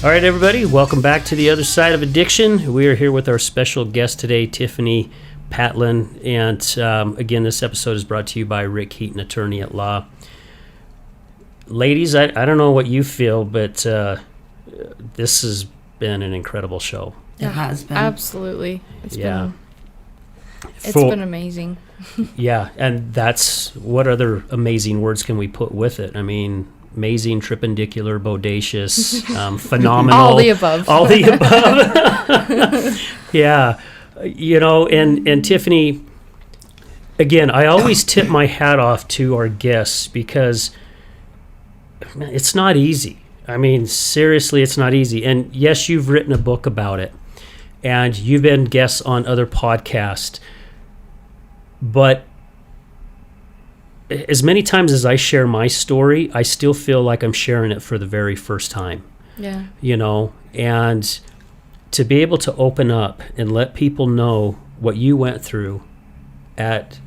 All right, everybody, welcome back to The Other Side of Addiction. We are here with our special guest today, Tiffani Patlan. And again, this episode is brought to you by Rick Heaton, attorney at law. Ladies, I don't know what you feel, but this has been an incredible show. It has been. Absolutely. It's been amazing. Yeah, and that's, what other amazing words can we put with it? I mean, amazing, tripendicular, bodacious, phenomenal. All the above. All the above. Yeah. You know, and Tiffani, again, I always tip my hat off to our guests because it's not easy. I mean, seriously, it's not easy. And yes, you've written a book about it, and you've been guests on other podcasts. But as many times as I share my story, I still feel like I'm sharing it for the very first time. Yeah. You know, and to be able to open up and let people know what you went through at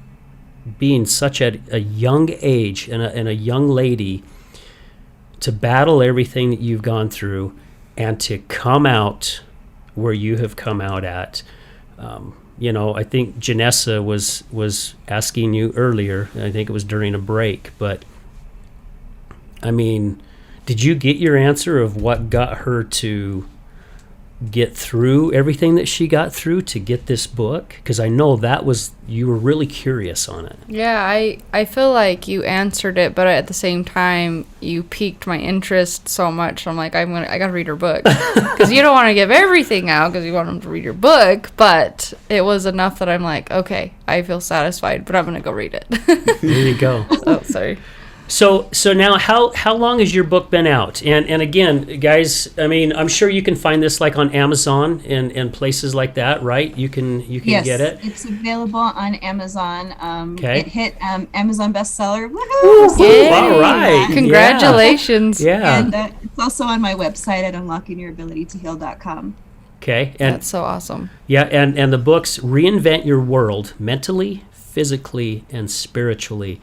being such a young age and a young lady, to battle everything that you've gone through and to come out where you have come out at. You know, I think Janessa was asking you earlier, I think it was during a break, but I mean, did you get your answer of what got her to get through everything that she got through to get this book? Because I know that was, you were really curious on it. Yeah, I feel like you answered it, but at the same time, you piqued my interest so much. I'm like, I gotta read her book, because you don't want to give everything out because you want them to read your book. But it was enough that I'm like, okay, I feel satisfied, but I'm gonna go read it. There you go. Oh, sorry. So now, how long has your book been out? And again, guys, I mean, I'm sure you can find this like on Amazon and places like that, right? You can Yes, get it. it's available on Amazon. Okay. It hit Amazon bestseller. Woo, Woohoo! Yay. all right. Congratulations. Yeah. And it's also on my website at unlockingyourabilitytoheal.com. Okay. And That's so awesome. yeah, and the books Reinvent Your World mentally, physically, and spiritually.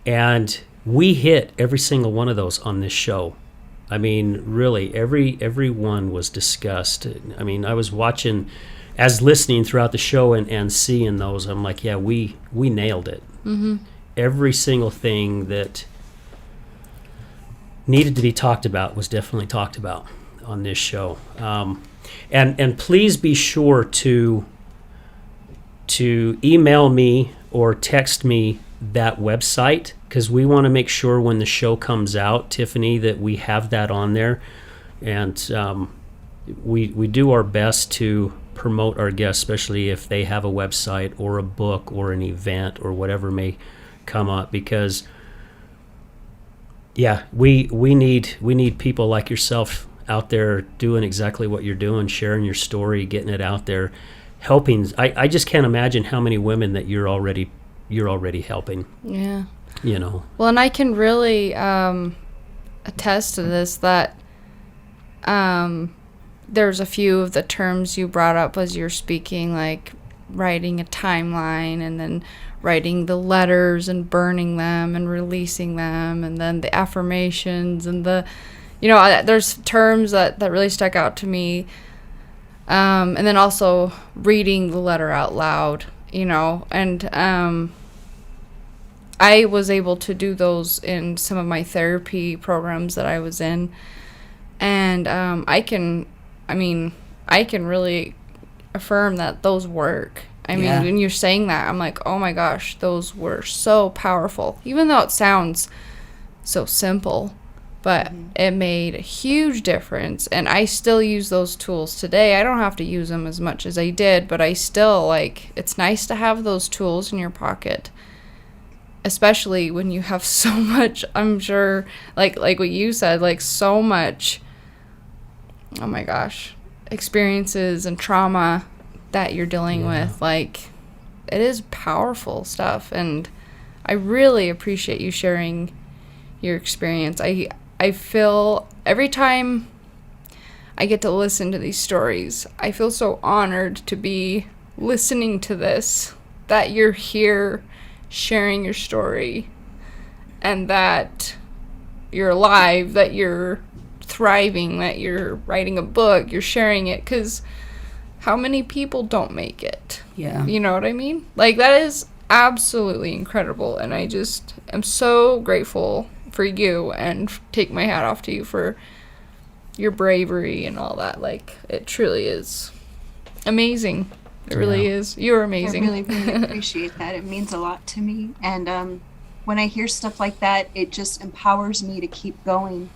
And we hit every single one of those on this show. I mean, really, every one was discussed. I mean, I was watching, as listening throughout the show and seeing those, I'm like, yeah, we nailed it. Mm-hmm. Every single thing that needed to be talked about was definitely talked about on this show. And please be sure to email me or text me that website, because we want to make sure when the show comes out, Tiffani, that we have that on there. And we do our best to promote our guests, especially if they have a website or a book or an event or whatever may come up, because yeah, we need people like yourself out there doing exactly what you're doing, sharing your story, getting it out there, helping. I just can't imagine how many women that you're already helping. Yeah. You know. Well, and I can really attest to this, that there's a few of the terms you brought up as you're speaking, like writing a timeline and then writing the letters and burning them and releasing them, and then the affirmations and the, you know, there's terms that really stuck out to me. And then also reading the letter out loud, you know, and I was able to do those in some of my therapy programs that I was in. And I can really affirm that those work. I mean, when you're saying that, I'm like, oh my gosh, those were so powerful. Even though it sounds so simple, but it made a huge difference. And I still use those tools today. I don't have to use them as much as I did, but I still, like, it's nice to have those tools in your pocket, especially when you have so much, I'm sure, like what you said, like so much, oh my gosh, experiences and trauma that you're dealing with. Like, it is powerful stuff, and I really appreciate you sharing your experience. I feel every time I get to listen to these stories, I feel so honored to be listening to this, that you're here sharing your story, and that you're alive, that you're thriving that you're writing a book, you're sharing it, because how many people don't make it? Yeah. You know what I mean? Like, that is absolutely incredible, and I just am so grateful for you and take my hat off to you for your bravery and all that. Like, it truly is amazing. It really is. You're amazing. I really, really appreciate that. It means a lot to me. And when I hear stuff like that, it just empowers me to keep going.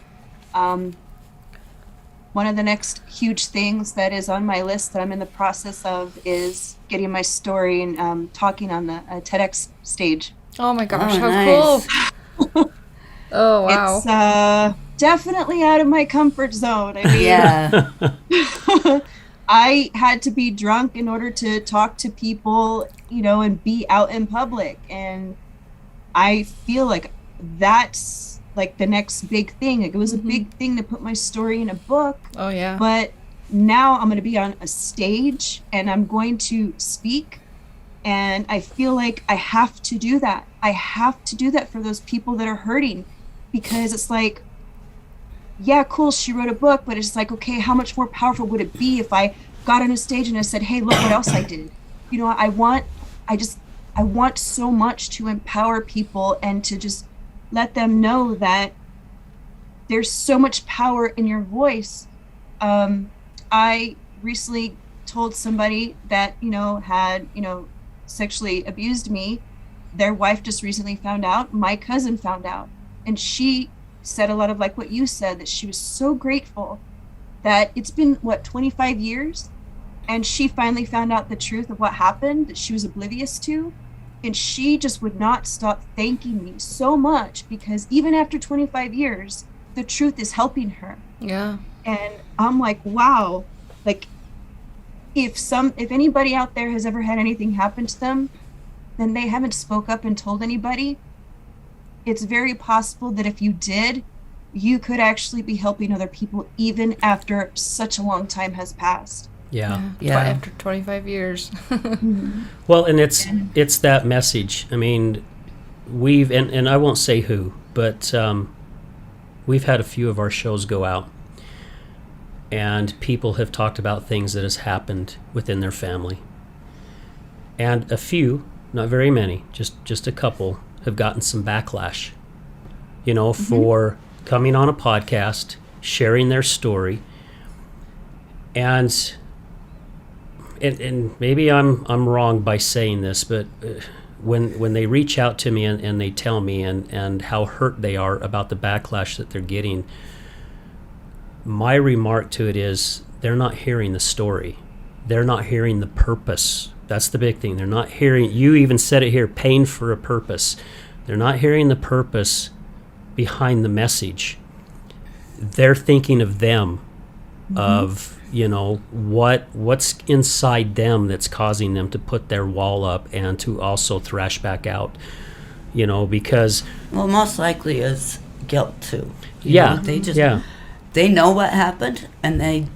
One of the next huge things that is on my list that I'm in the process of is getting my story and talking on the TEDx stage. Oh my gosh, Oh, how nice. cool. Oh, wow. It's definitely out of my comfort zone. I mean, Yeah. I had to be drunk in order to talk to people, you know, and be out in public. And I feel like that's like the next big thing. Like, it was a big thing to put my story in a book, Oh, yeah. but now I'm going to be on a stage and I'm going to speak. And I feel like I have to do that. I have to do that for those people that are hurting, because it's like, yeah, cool, she wrote a book, but it's like, okay, how much more powerful would it be if I got on a stage and I said, hey, look what else I did? You know, I want so much to empower people and to just let them know that there's so much power in your voice. I recently told somebody that, you know, had, you know, sexually abused me. Their wife just recently found out. My cousin found out. And she said a lot of like what you said, that she was so grateful that it's been, 25 years? And she finally found out the truth of what happened that she was oblivious to. And she just would not stop thanking me so much, because even after 25 years, the truth is helping her. Yeah. And I'm like, wow, like if anybody out there has ever had anything happen to them, then they haven't spoke up and told anybody. It's very possible that if you did, you could actually be helping other people even after such a long time has passed. Yeah. Yeah. After 25 years. Well, and it's that message. I mean, we've, and I won't say who, but we've had a few of our shows go out, and people have talked about things that has happened within their family. And a few, not very many, just a couple, have gotten some backlash, you know, for coming on a podcast, sharing their story. And maybe I'm wrong by saying this, but when they reach out to me and they tell me and how hurt they are about the backlash that they're getting, my remark to it is, they're not hearing the story. They're not hearing the purpose. That's the big thing. They're not hearing, you even said it here, pain for a purpose. They're not hearing the purpose behind the message. They're thinking of them, of, you know, what's inside them that's causing them to put their wall up and to also thrash back out, you know, because... Well, most likely is guilt too. Yeah, They just, yeah. they know what happened, and they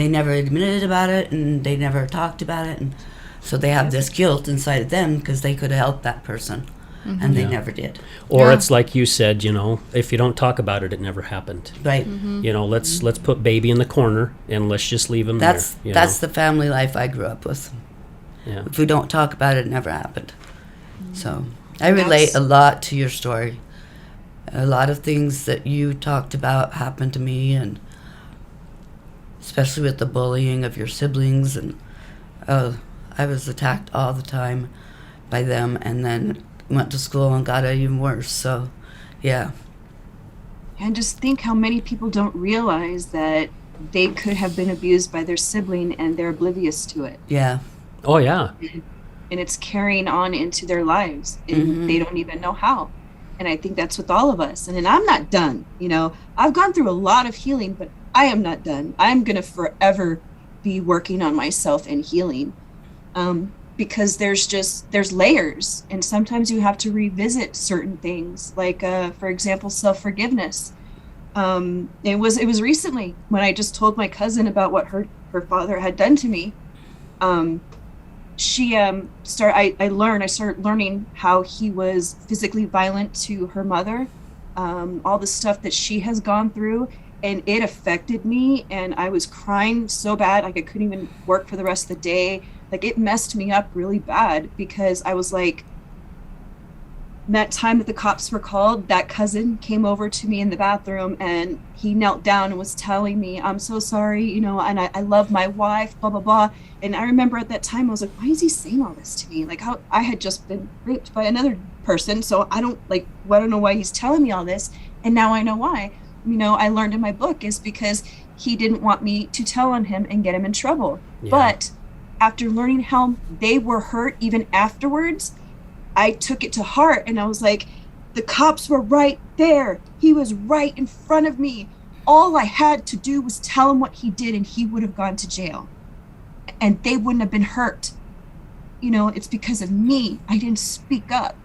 never admitted about it, and they never talked about it, and so they have this guilt inside of them because they could have helped that person, and they never did. Or Yeah. it's like you said, you know, if you don't talk about it, it never happened. Right. You know, let's put baby in the corner and let's just leave him That's there. You that's know? the family life I grew up with. Yeah. If we don't talk about it, it never happened. So I relate a lot to your story. A lot of things that you talked about happened to me, and especially with the bullying of your siblings, and I was attacked all the time by them, and then went to school and got it even worse. So yeah. And just think how many people don't realize that they could have been abused by their sibling and they're oblivious to it. Yeah. Oh, yeah. And it's carrying on into their lives, and they don't even know how. And I think that's with all of us. And I'm not done. You know, I've gone through a lot of healing, but I am not done. I'm going to forever be working on myself and healing, because there's layers, and sometimes you have to revisit certain things, like for example, self-forgiveness. It was recently when I just told my cousin about what her father had done to me. She I started learning how he was physically violent to her mother, all the stuff that she has gone through, and it affected me. And I was crying so bad, like I couldn't even work for the rest of the day. Like it messed me up really bad, because I was like, that time that the cops were called, that cousin came over to me in the bathroom and he knelt down and was telling me, I'm so sorry, you know, and I love my wife, blah, blah, blah. And I remember at that time, I was like, why is he saying all this to me? Like, how I had just been raped by another person. So I don't know why he's telling me all this. And now I know why. You know, I learned in my book is because he didn't want me to tell on him and get him in trouble. Yeah. But after learning how they were hurt even afterwards, I took it to heart, and I was like, the cops were right there. He was right in front of me. All I had to do was tell him what he did, and he would have gone to jail. And they wouldn't have been hurt. You know, it's because of me. I didn't speak up.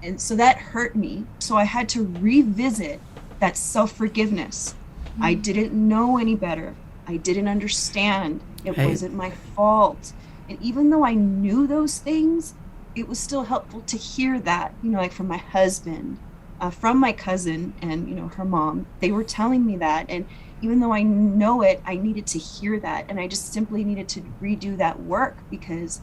And so that hurt me. So I had to revisit that self-forgiveness. I didn't know any better. I didn't understand. It wasn't my fault. And even though I knew those things, it was still helpful to hear that, you know, like from my husband, from my cousin and, you know, her mom. They were telling me that. And even though I know it, I needed to hear that. And I just simply needed to redo that work, because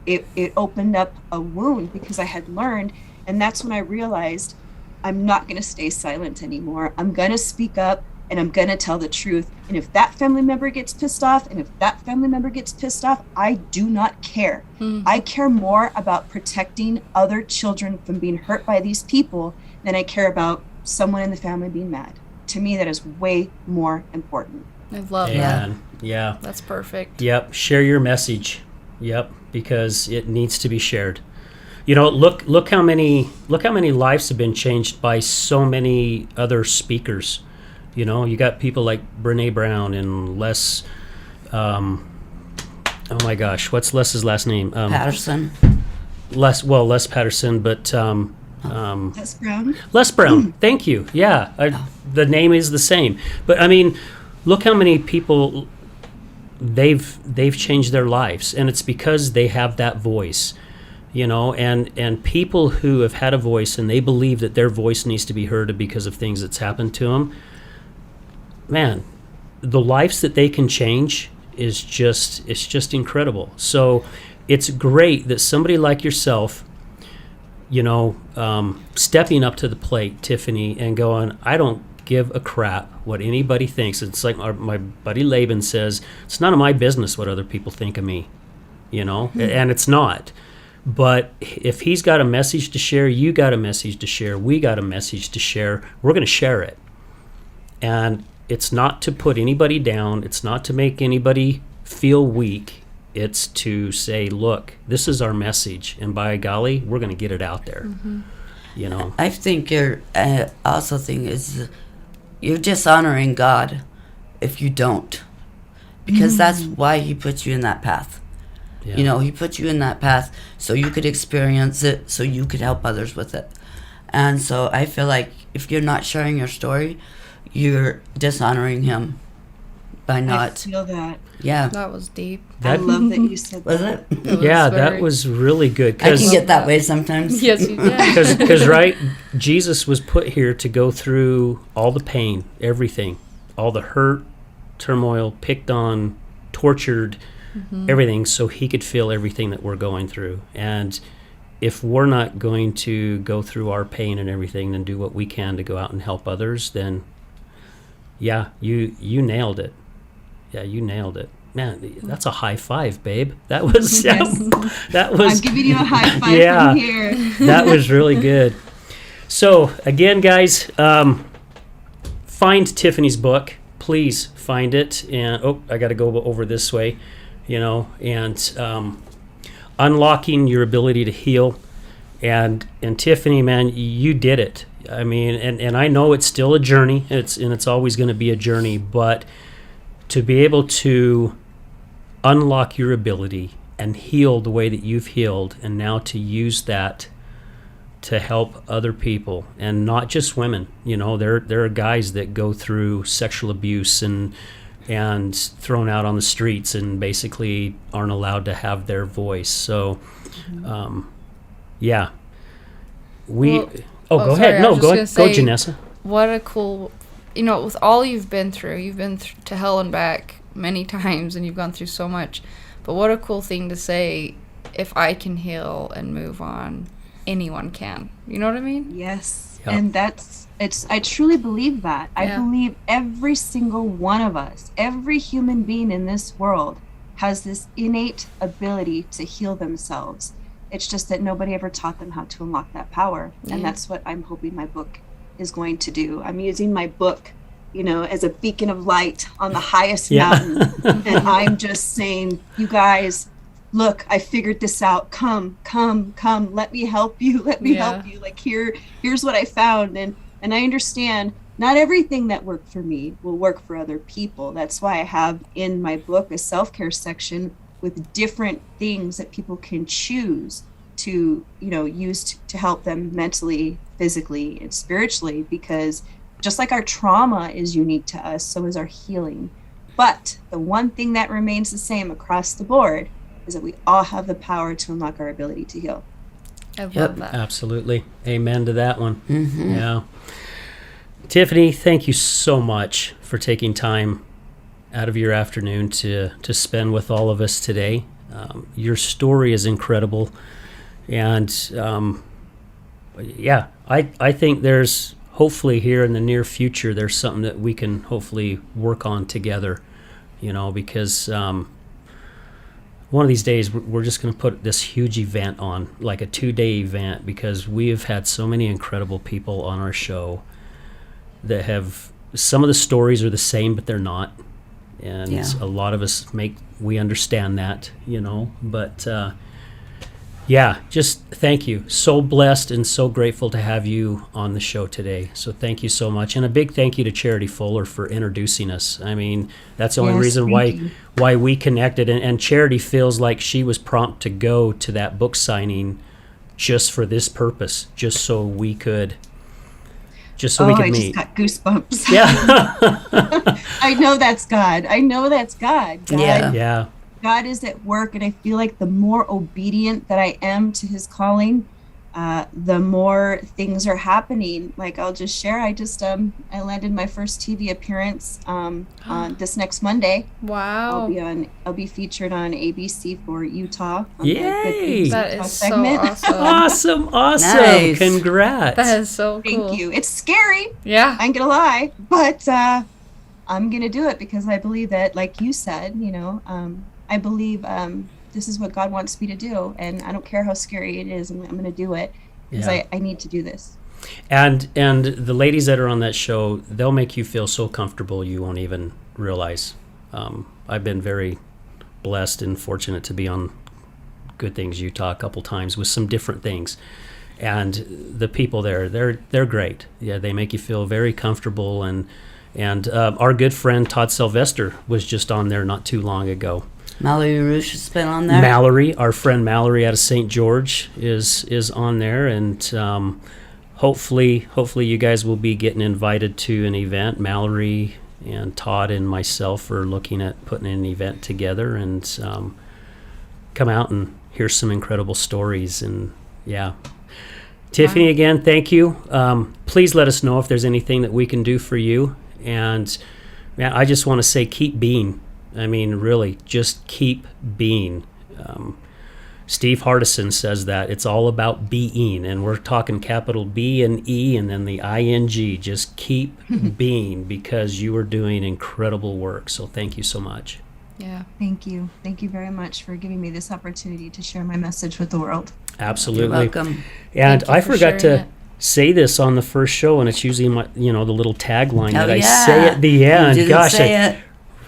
it opened up a wound, because I had learned. And that's when I realized I'm not going to stay silent anymore. I'm going to speak up, and I'm going to tell the truth. And if that family member gets pissed off, and if that family member gets pissed off, I do not care. I care more about protecting other children from being hurt by these people than I care about someone in the family being mad. To me, that is way more important. I love that. that. Yeah. That's perfect. Yep. Share your message. Yep. Because it needs to be shared. You know, look how many lives have been changed by so many other speakers. You know, you got people like Brene Brown and Les, oh my gosh, what's Les's last name? Patterson. Les Patterson, but Les Brown. Les Brown. Thank you. Yeah, the name is the same. But I mean, look how many people they've changed their lives, and it's because they have that voice. You know, and people who have had a voice and they believe that their voice needs to be heard because of things that's happened to them. Man, the lives that they can change it's just incredible. So it's great that somebody like yourself, you know, stepping up to the plate, Tiffani, and going, I don't give a crap what anybody thinks. It's like my buddy Laban says, it's none of my business what other people think of me, you know, and it's not. But if he's got a message to share, you got a message to share, we got a message to share, we're going to share it. And it's not to put anybody down. It's not to make anybody feel weak. It's to say, look, this is our message. And by golly, we're going to get it out there. Mm-hmm. You know, I think your also thing is you're dishonoring God if you don't. Because that's why he put you in that path. Yeah. You know, he put you in that path so you could experience it, so you could help others with it. And so I feel like if you're not sharing your story, you're dishonoring him by not. I feel that. Yeah. That was deep. I love that you said was that. it? Yeah, that was really good. I can get that way sometimes. Yes, you can. Because, right, Jesus was put here to go through all the pain, everything, all the hurt, turmoil, picked on, tortured, everything, so he could feel everything that we're going through. And if we're not going to go through our pain and everything and do what we can to go out and help others, then yeah, you nailed it. Yeah, you nailed it. Man, that's a high five, babe. That was that was I'm giving you a high five from here. That was really good. So again, guys, find Tiffani's book. Please find it. And I got to go over this way, you know, and unlocking your ability to heal. And Tiffani, man, you did it. I mean, and I know it's still a journey. It's always going to be a journey, but to be able to unlock your ability and heal the way that you've healed, and now to use that to help other people, and not just women. You know, there are guys that go through sexual abuse and thrown out on the streets and basically aren't allowed to have their voice. So, yeah, go ahead. Sorry, No, go, Janessa. what a cool, with all you've been through to hell and back many times, and you've gone through so much. But what a cool thing to say, if I can heal and move on, anyone can. You know what I mean? Yes. Yep. And I truly believe that. I believe every single one of us, every human being in this world has this innate ability to heal themselves. It's just that nobody ever taught them how to unlock that power. Yeah. And that's what I'm hoping my book is going to do. I'm using my book, as a beacon of light on the highest mountain. And I'm just saying, you guys, look, I figured this out. Come, let me help you. Let me help you. Like, here's what I found. And I understand not everything that worked for me will work for other people. That's why I have in my book a self-care section with different things that people can choose to, use to help them mentally, physically, and spiritually, because just like our trauma is unique to us, so is our healing. But the one thing that remains the same across the board is that we all have the power to unlock our ability to heal. I love that. Absolutely. Amen to that one. Mm-hmm. Yeah. Tiffani, thank you so much for taking time out of your afternoon to spend with all of us today. Your story is incredible. And I think there's hopefully here in the near future, there's something that we can hopefully work on together, because one of these days we're just going to put this huge event on, like a 2-day event, because we have had so many incredible people on our show that have, some of the stories are the same, but they're not. And a lot of us we understand that, but just thank you. So blessed and so grateful to have you on the show today. So thank you so much. And a big thank you to Charity Fuller for introducing us. I mean, that's the only reason why we connected. And Charity feels like she was prompt to go to that book signing just for this purpose, just so we could we could I meet. just got goosebumps. Yeah. I know that's God. Yeah. God is at work, and I feel like the more obedient that I am to his calling, the more things are happening. Like, I'll just share, I landed my first TV appearance on this next Monday. Wow. I'll be featured on ABC for Utah. Yay! That is segment. So awesome. Awesome. Nice. Congrats. That is so cool. Thank you. It's scary. Yeah. I ain't gonna lie, but I'm gonna do it because I believe that, like you said, I believe this is what God wants me to do, and I don't care how scary it is. I'm going to do it because I need to do this. And the ladies that are on that show, they'll make you feel so comfortable you won't even realize. I've been very blessed and fortunate to be on Good Things Utah a couple times with some different things, and the people there, they're great. Yeah, they make you feel very comfortable. And our good friend Todd Sylvester was just on there not too long ago. Mallory Roosh has been on there. Our friend Mallory out of St. George is on there, and hopefully you guys will be getting invited to an event. Mallory and Todd and myself are looking at putting an event together and come out and hear some incredible stories. And Tiffani, again, thank you. Please let us know if there's anything that we can do for you. And I just want to say, keep being. I mean, really, just keep being. Steve Hardison says that it's all about being, and we're talking capital B and E and then the ING. Just keep being, because you are doing incredible work. So thank you so much. Yeah. Thank you. Thank you very much for giving me this opportunity to share my message with the world. Absolutely. You're welcome. And Thank you I for forgot to sharing it. say this on the first show, and it's usually my, the little tagline that I yeah. say at the end. You didn't say it.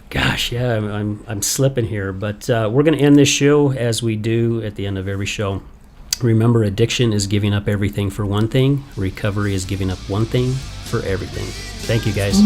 Gosh, yeah, I'm slipping here, but we're going to end this show as we do at the end of every show. Remember, addiction is giving up everything for one thing. Recovery is giving up one thing for everything. Thank you, guys.